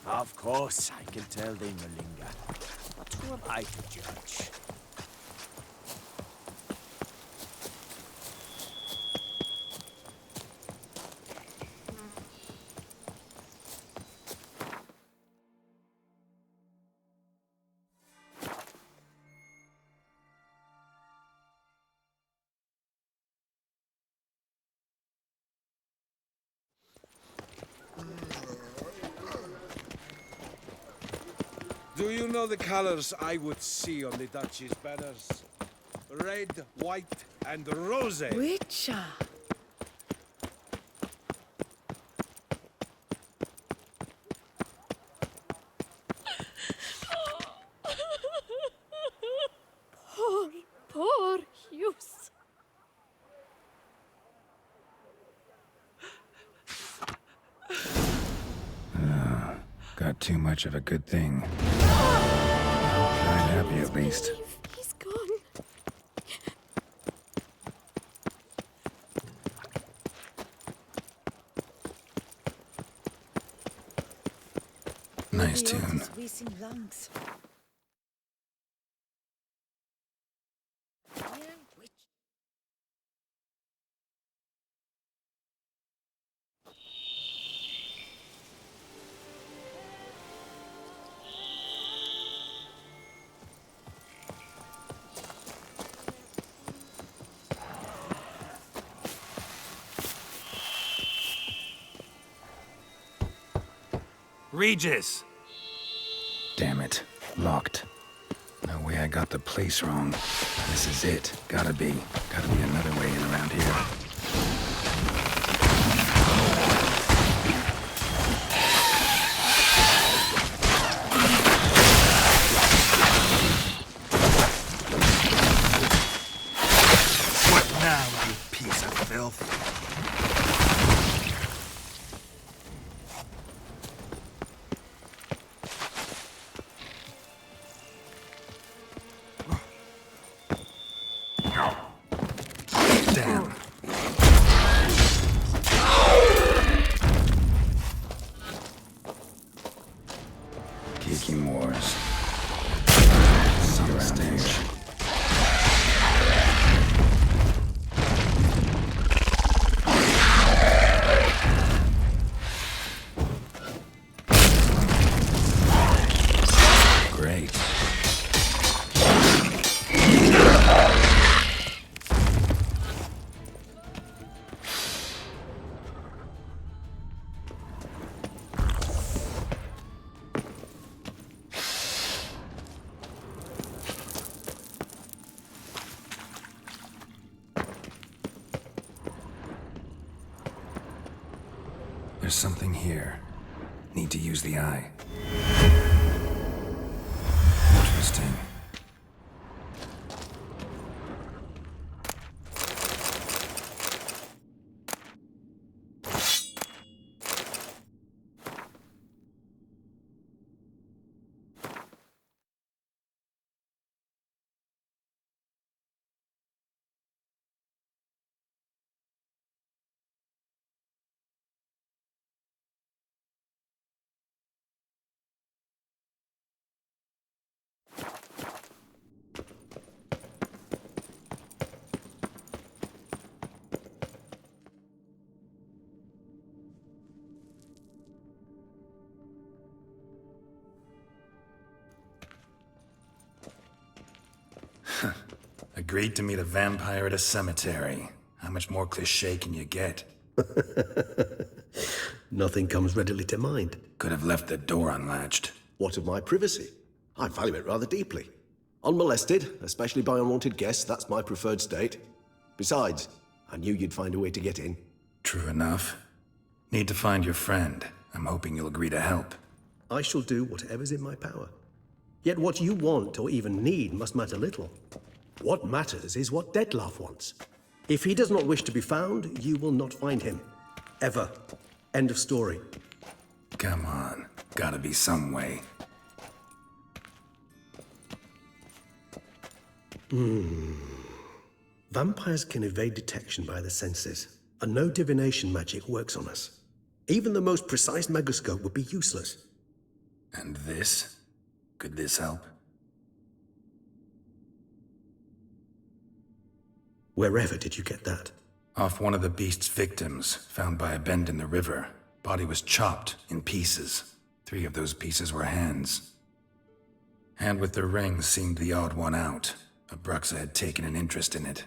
Of course, I can tell they Malinga. But who am I to judge? Do you know the colors I would see on the Duchy's banners? Red, white, and rose. Witcher. Poor Hughes. Got too much of a good thing. I'm happy at least. He's gone. Nice tune. Wheezing lungs. Regis! Damn it. Locked. No way I got the place wrong. This is it. Gotta be another way in around here. What now, you piece of filth? Damn. Geeking Wars. Some stage. Great. There's something here. Need to use the eye. Interesting. Agreed to meet a vampire at a cemetery. How much more cliché can you get? Nothing comes readily to mind. Could have left the door unlatched. What of my privacy? I value it rather deeply. Unmolested, especially by unwanted guests, that's my preferred state. Besides, I knew you'd find a way to get in. True enough. Need to find your friend. I'm hoping you'll agree to help. I shall do whatever's in my power. Yet what you want or even need must matter little. What matters is what Dettlaff wants. If he does not wish to be found, you will not find him. Ever. End of story. Come on. Gotta be some way. Vampires can evade detection by the senses, and no divination magic works on us. Even the most precise megascope would be useless. And this? Could this help? Wherever did you get that? Off one of the beast's victims, found by a bend in the river. Body was chopped in pieces. 3 of those pieces were hands. Hand with the ring seemed the odd one out. Abruxa had taken an interest in it.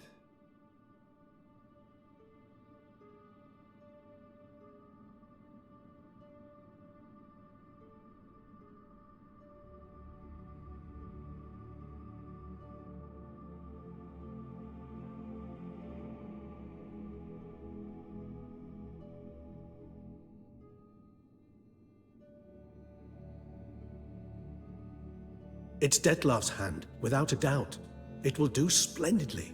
It's Dettlaff's hand, without a doubt. It will do splendidly.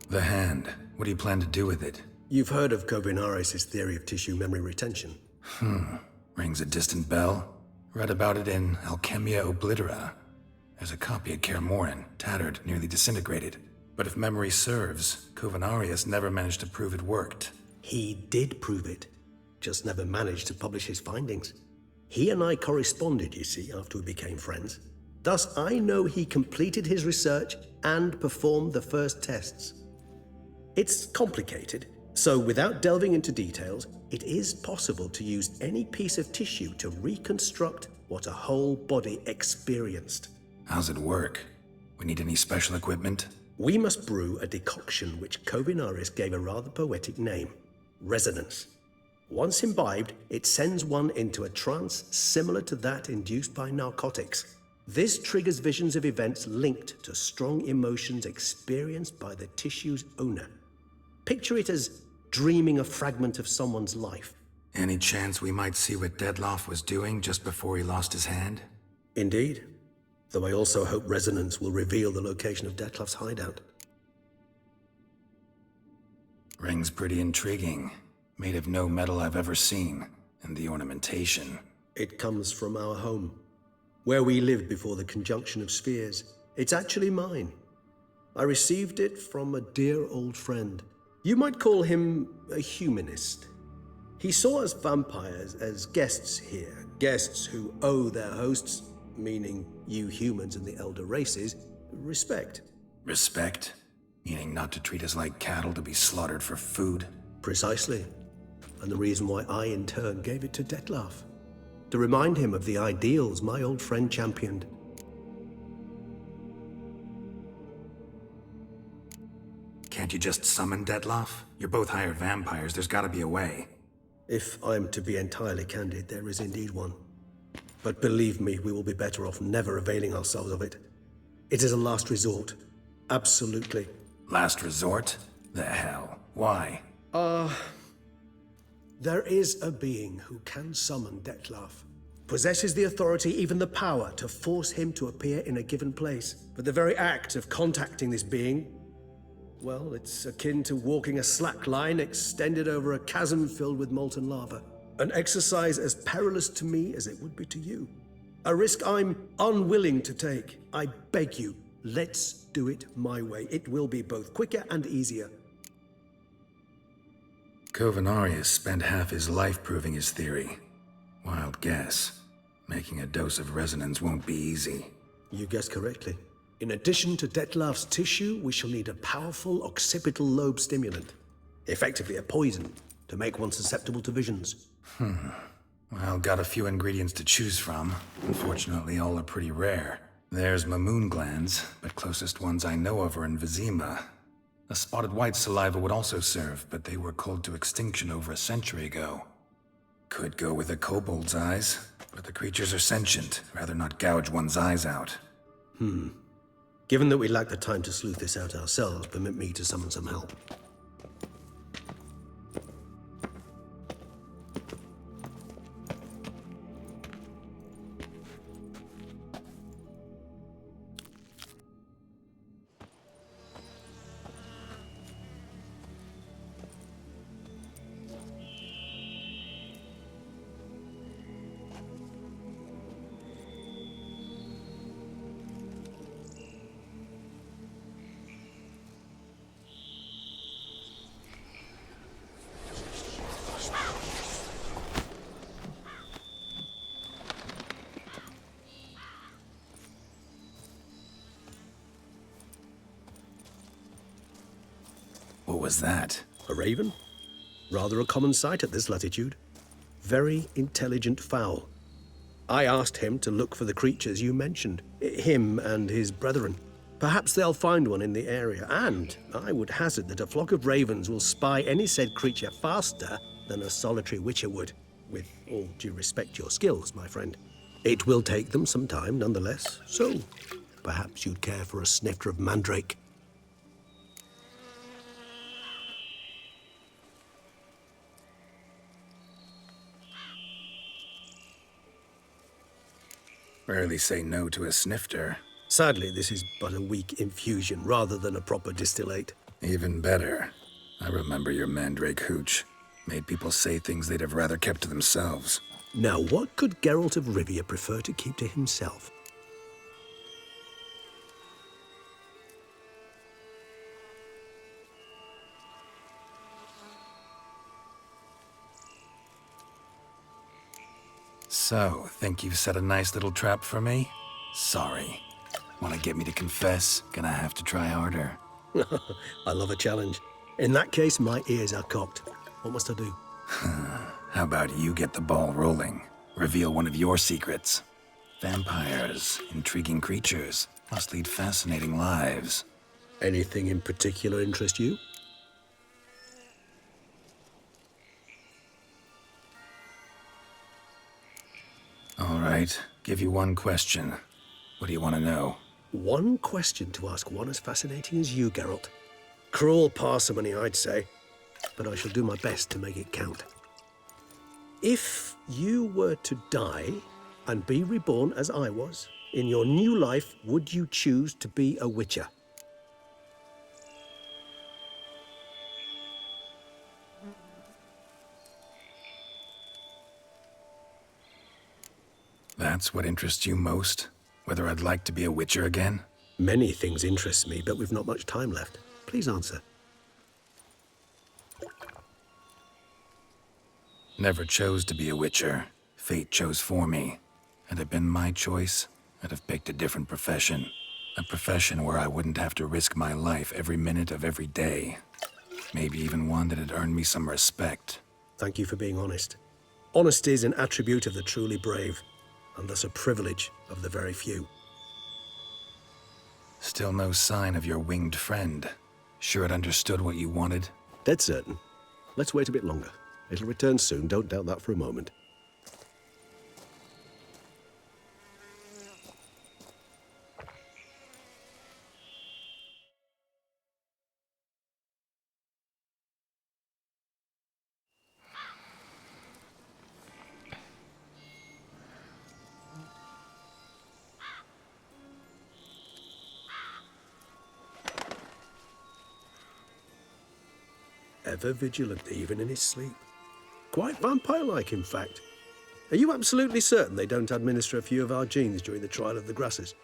The hand. What do you plan to do with it? You've heard of Kovinaris' theory of tissue memory retention. Rings a distant bell. Read about it in Alchemia Oblitera. There's a copy at Kaer Morhen, tattered, nearly disintegrated. But if memory serves, Kovinaris never managed to prove it worked. He did prove it. Just never managed to publish his findings. He and I corresponded, you see, after we became friends. Thus, I know he completed his research and performed the first tests. It's complicated, so without delving into details, it is possible to use any piece of tissue to reconstruct what a whole body experienced. How's it work? We need any special equipment? We must brew a decoction which Kovinaris gave a rather poetic name, resonance. Once imbibed, it sends one into a trance similar to that induced by narcotics. This triggers visions of events linked to strong emotions experienced by the tissue's owner. Picture it as dreaming a fragment of someone's life. Any chance we might see what Dettlaff was doing just before he lost his hand? Indeed. Though I also hope resonance will reveal the location of Dettlaff's hideout. Ring's pretty intriguing. Made of no metal I've ever seen. And the ornamentation. It comes from our home, where we lived before the conjunction of spheres. It's actually mine. I received it from a dear old friend. You might call him a humanist. He saw us vampires as guests here, guests who owe their hosts, meaning you humans and the elder races, respect. Respect? Meaning not to treat us like cattle to be slaughtered for food? Precisely. And the reason why I, in turn, gave it to Dettlaff. To remind him of the ideals my old friend championed. Can't you just summon Dettlaff? You're both hired vampires, there's gotta be a way. If I'm to be entirely candid, there is indeed one. But believe me, we will be better off never availing ourselves of it. It is a last resort. Absolutely. Last resort? The hell? Why? There is a being who can summon Dettlaff. Possesses the authority, even the power, to force him to appear in a given place. But the very act of contacting this being, well, it's akin to walking a slack line extended over a chasm filled with molten lava. An exercise as perilous to me as it would be to you. A risk I'm unwilling to take. I beg you, let's do it my way. It will be both quicker and easier. Kovinaris spent half his life proving his theory. Wild guess. Making a dose of resonance won't be easy. You guessed correctly. In addition to Dettlaff's tissue, we shall need a powerful occipital lobe stimulant. Effectively a poison, to make one susceptible to visions. Well, got a few ingredients to choose from. Unfortunately, all are pretty rare. There's mamoon glands, but closest ones I know of are in Vizima. A spotted white saliva would also serve, but they were culled to extinction over a century ago. Could go with a kobold's eyes, but the creatures are sentient. Rather not gouge one's eyes out. Given that we lack the time to sleuth this out ourselves, permit me to summon some help. What was that? A raven? Rather a common sight at this latitude. Very intelligent fowl. I asked him to look for the creatures you mentioned. Him and his brethren. Perhaps they'll find one in the area, and I would hazard that a flock of ravens will spy any said creature faster than a solitary witcher would. With all due respect to your skills, my friend. It will take them some time, nonetheless, so perhaps you'd care for a snifter of mandrake. Rarely say no to a snifter. Sadly, this is but a weak infusion rather than a proper distillate. Even better. I remember your mandrake hooch. Made people say things they'd have rather kept to themselves. Now, what could Geralt of Rivia prefer to keep to himself? So, think you've set a nice little trap for me? Sorry. Want to get me to confess? Gonna have to try harder. I love a challenge. In that case, my ears are cocked. What must I do? How about you get the ball rolling? Reveal one of your secrets. Vampires, intriguing creatures, must lead fascinating lives. Anything in particular interest you? All right, give you one question. What do you want to know? One question to ask one as fascinating as you, Geralt. Cruel parsimony, I'd say, but I shall do my best to make it count. If you were to die and be reborn as I was, in your new life, would you choose to be a Witcher? That's what interests you most? Whether I'd like to be a Witcher again? Many things interest me, but we've not much time left. Please answer. Never chose to be a Witcher. Fate chose for me. Had it been my choice, I'd have picked a different profession. A profession where I wouldn't have to risk my life every minute of every day. Maybe even one that had earned me some respect. Thank you for being honest. Honesty is an attribute of the truly brave, and thus a privilege of the very few. Still no sign of your winged friend. Sure it understood what you wanted? Dead certain. Let's wait a bit longer. It'll return soon, don't doubt that for a moment. Ever vigilant, even in his sleep. Quite vampire-like, in fact. Are you absolutely certain they don't administer a few of our genes during the trial of the grasses?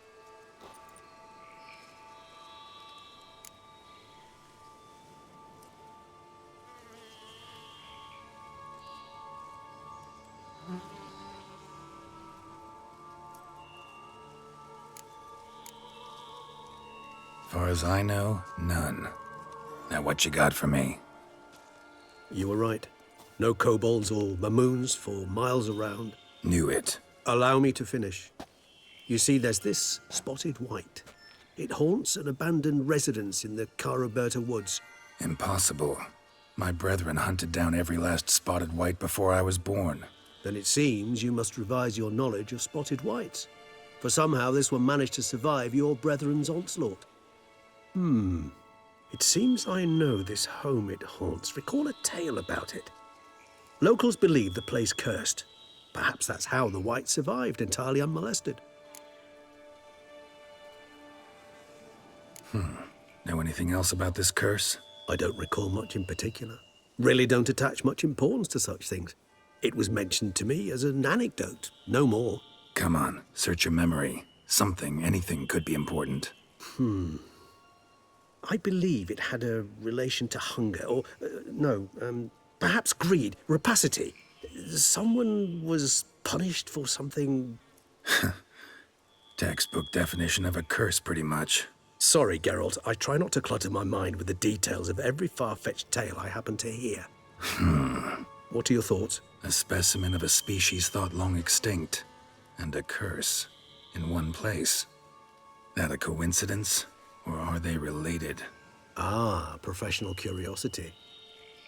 Far as I know, none. Now what you got for me? You were right. No kobolds or mamoons for miles around. Knew it. Allow me to finish. You see, there's this spotted white. It haunts an abandoned residence in the Caraberta woods. Impossible. My brethren hunted down every last spotted white before I was born. Then it seems you must revise your knowledge of spotted whites. For somehow this one managed to survive your brethren's onslaught. It seems I know this home it haunts. Recall a tale about it. Locals believe the place cursed. Perhaps that's how the whites survived entirely unmolested. Know anything else about this curse? I don't recall much in particular. Really don't attach much importance to such things. It was mentioned to me as an anecdote, no more. Come on, search your memory. Something, anything could be important. I believe it had a relation to hunger, or, perhaps greed, rapacity. Someone was punished for something... Textbook definition of a curse, pretty much. Sorry, Geralt, I try not to clutter my mind with the details of every far-fetched tale I happen to hear. What are your thoughts? A specimen of a species thought long extinct, and a curse, in one place. That a coincidence? Or are they related? Ah, professional curiosity.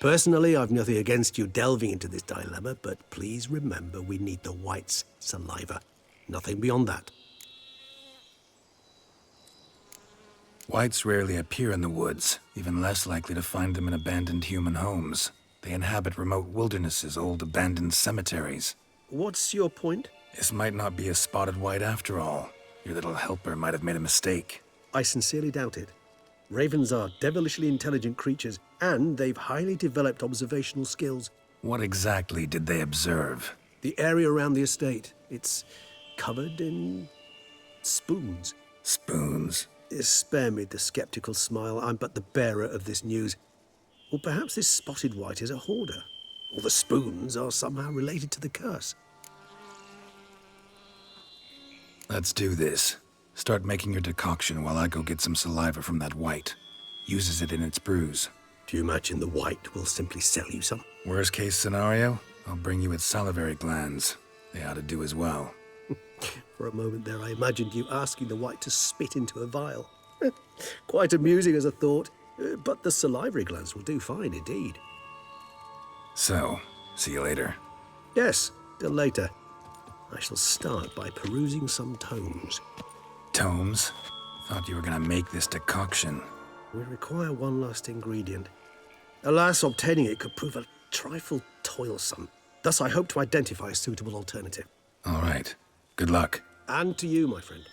Personally, I've nothing against you delving into this dilemma, but please remember we need the whites' saliva. Nothing beyond that. Whites rarely appear in the woods, even less likely to find them in abandoned human homes. They inhabit remote wildernesses, old abandoned cemeteries. What's your point? This might not be a spotted white after all. Your little helper might have made a mistake. I sincerely doubt it. Ravens are devilishly intelligent creatures, and they've highly developed observational skills. What exactly did they observe? The area around the estate. It's covered in spoons. Spoons? Spare me the skeptical smile. I'm but the bearer of this news. Or perhaps this spotted white is a hoarder. Or the spoons are somehow related to the curse. Let's do this. Start making your decoction while I go get some saliva from that white. Uses it in its brews. Do you imagine the white will simply sell you some? Worst case scenario, I'll bring you its salivary glands. They ought to do as well. For a moment there, I imagined you asking the white to spit into a vial. Quite amusing as a thought, but the salivary glands will do fine indeed. So, see you later. Yes, till later. I shall start by perusing some tomes. Tomes? Thought you were gonna make this decoction. We require one last ingredient. Alas, obtaining it could prove a trifle toilsome. Thus, I hope to identify a suitable alternative. All right. Good luck. And to you, my friend.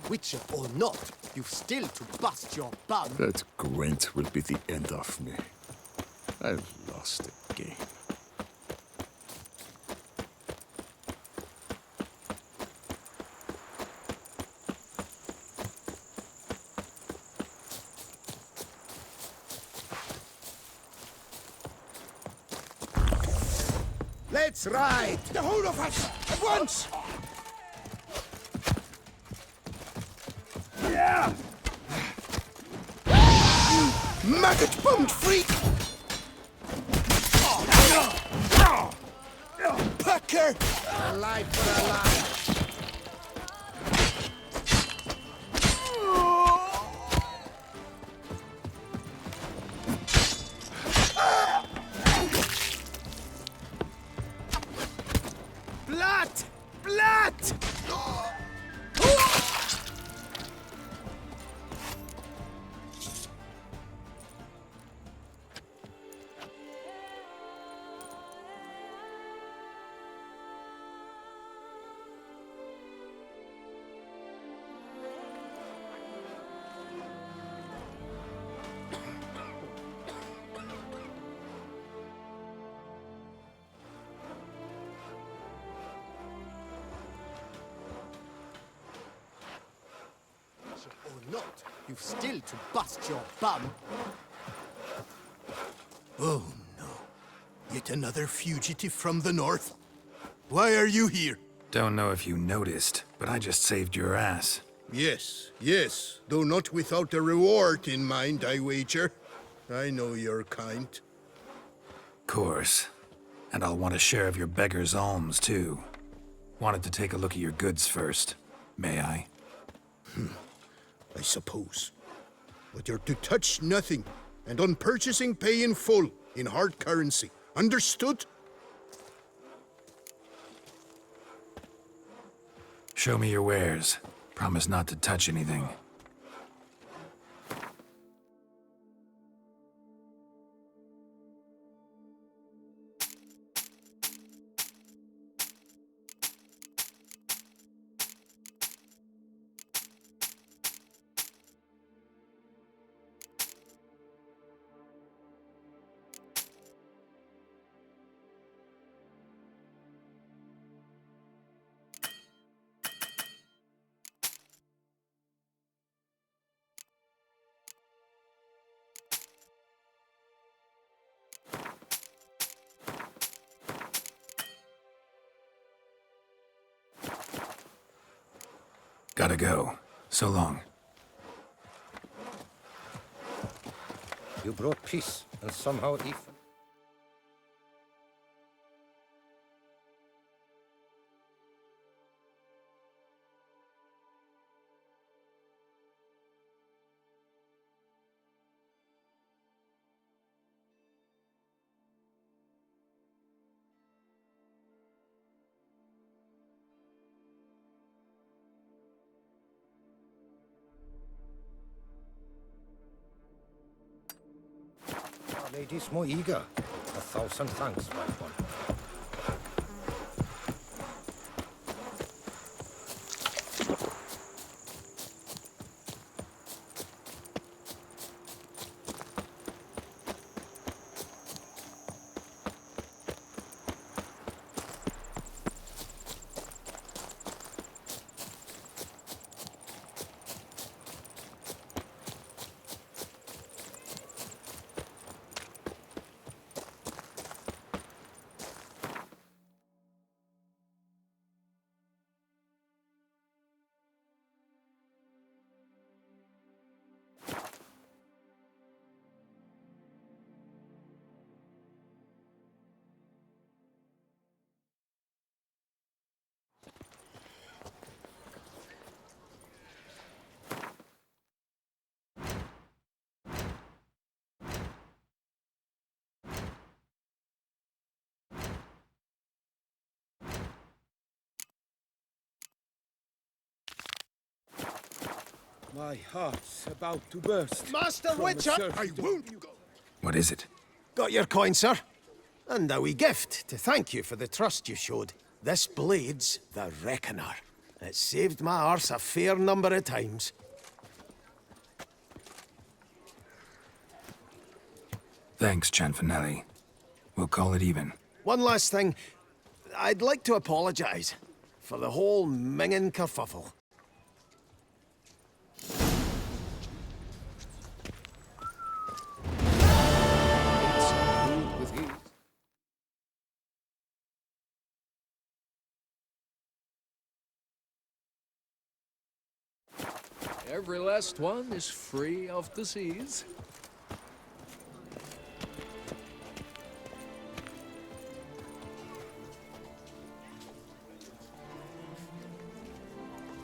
Witcher or not, you've still to bust your bum. That Gwent will be the end of me. I've lost again. Let's ride! The whole of us! At once! Yeah! Maggot-bummed freak! Pucker! A life for a life! Blood! Blood! Or not, you've still to bust your bum. Oh, no. Yet another fugitive from the north? Why are you here? Don't know if you noticed, but I just saved your ass. Yes, yes. Though not without a reward in mind, I wager. I know your kind. Course. And I'll want a share of your beggar's alms, too. Wanted to take a look at your goods first. May I? I suppose. But you're to touch nothing, and on purchasing, pay in full, in hard currency. Understood? Show me your wares. Promise not to touch anything. Gotta go. So long. You brought peace, and somehow Ethan... Ladies more eager. 1,000 thanks, my one. My heart's about to burst. Master Witcher! I won't go. What is it? Got your coin, sir. And a wee gift to thank you for the trust you showed. This blade's the Reckoner. It saved my arse a fair number of times. Thanks, Cianfanelli. We'll call it even. One last thing. I'd like to apologize for the whole mingin' kerfuffle. Every last one is free of disease.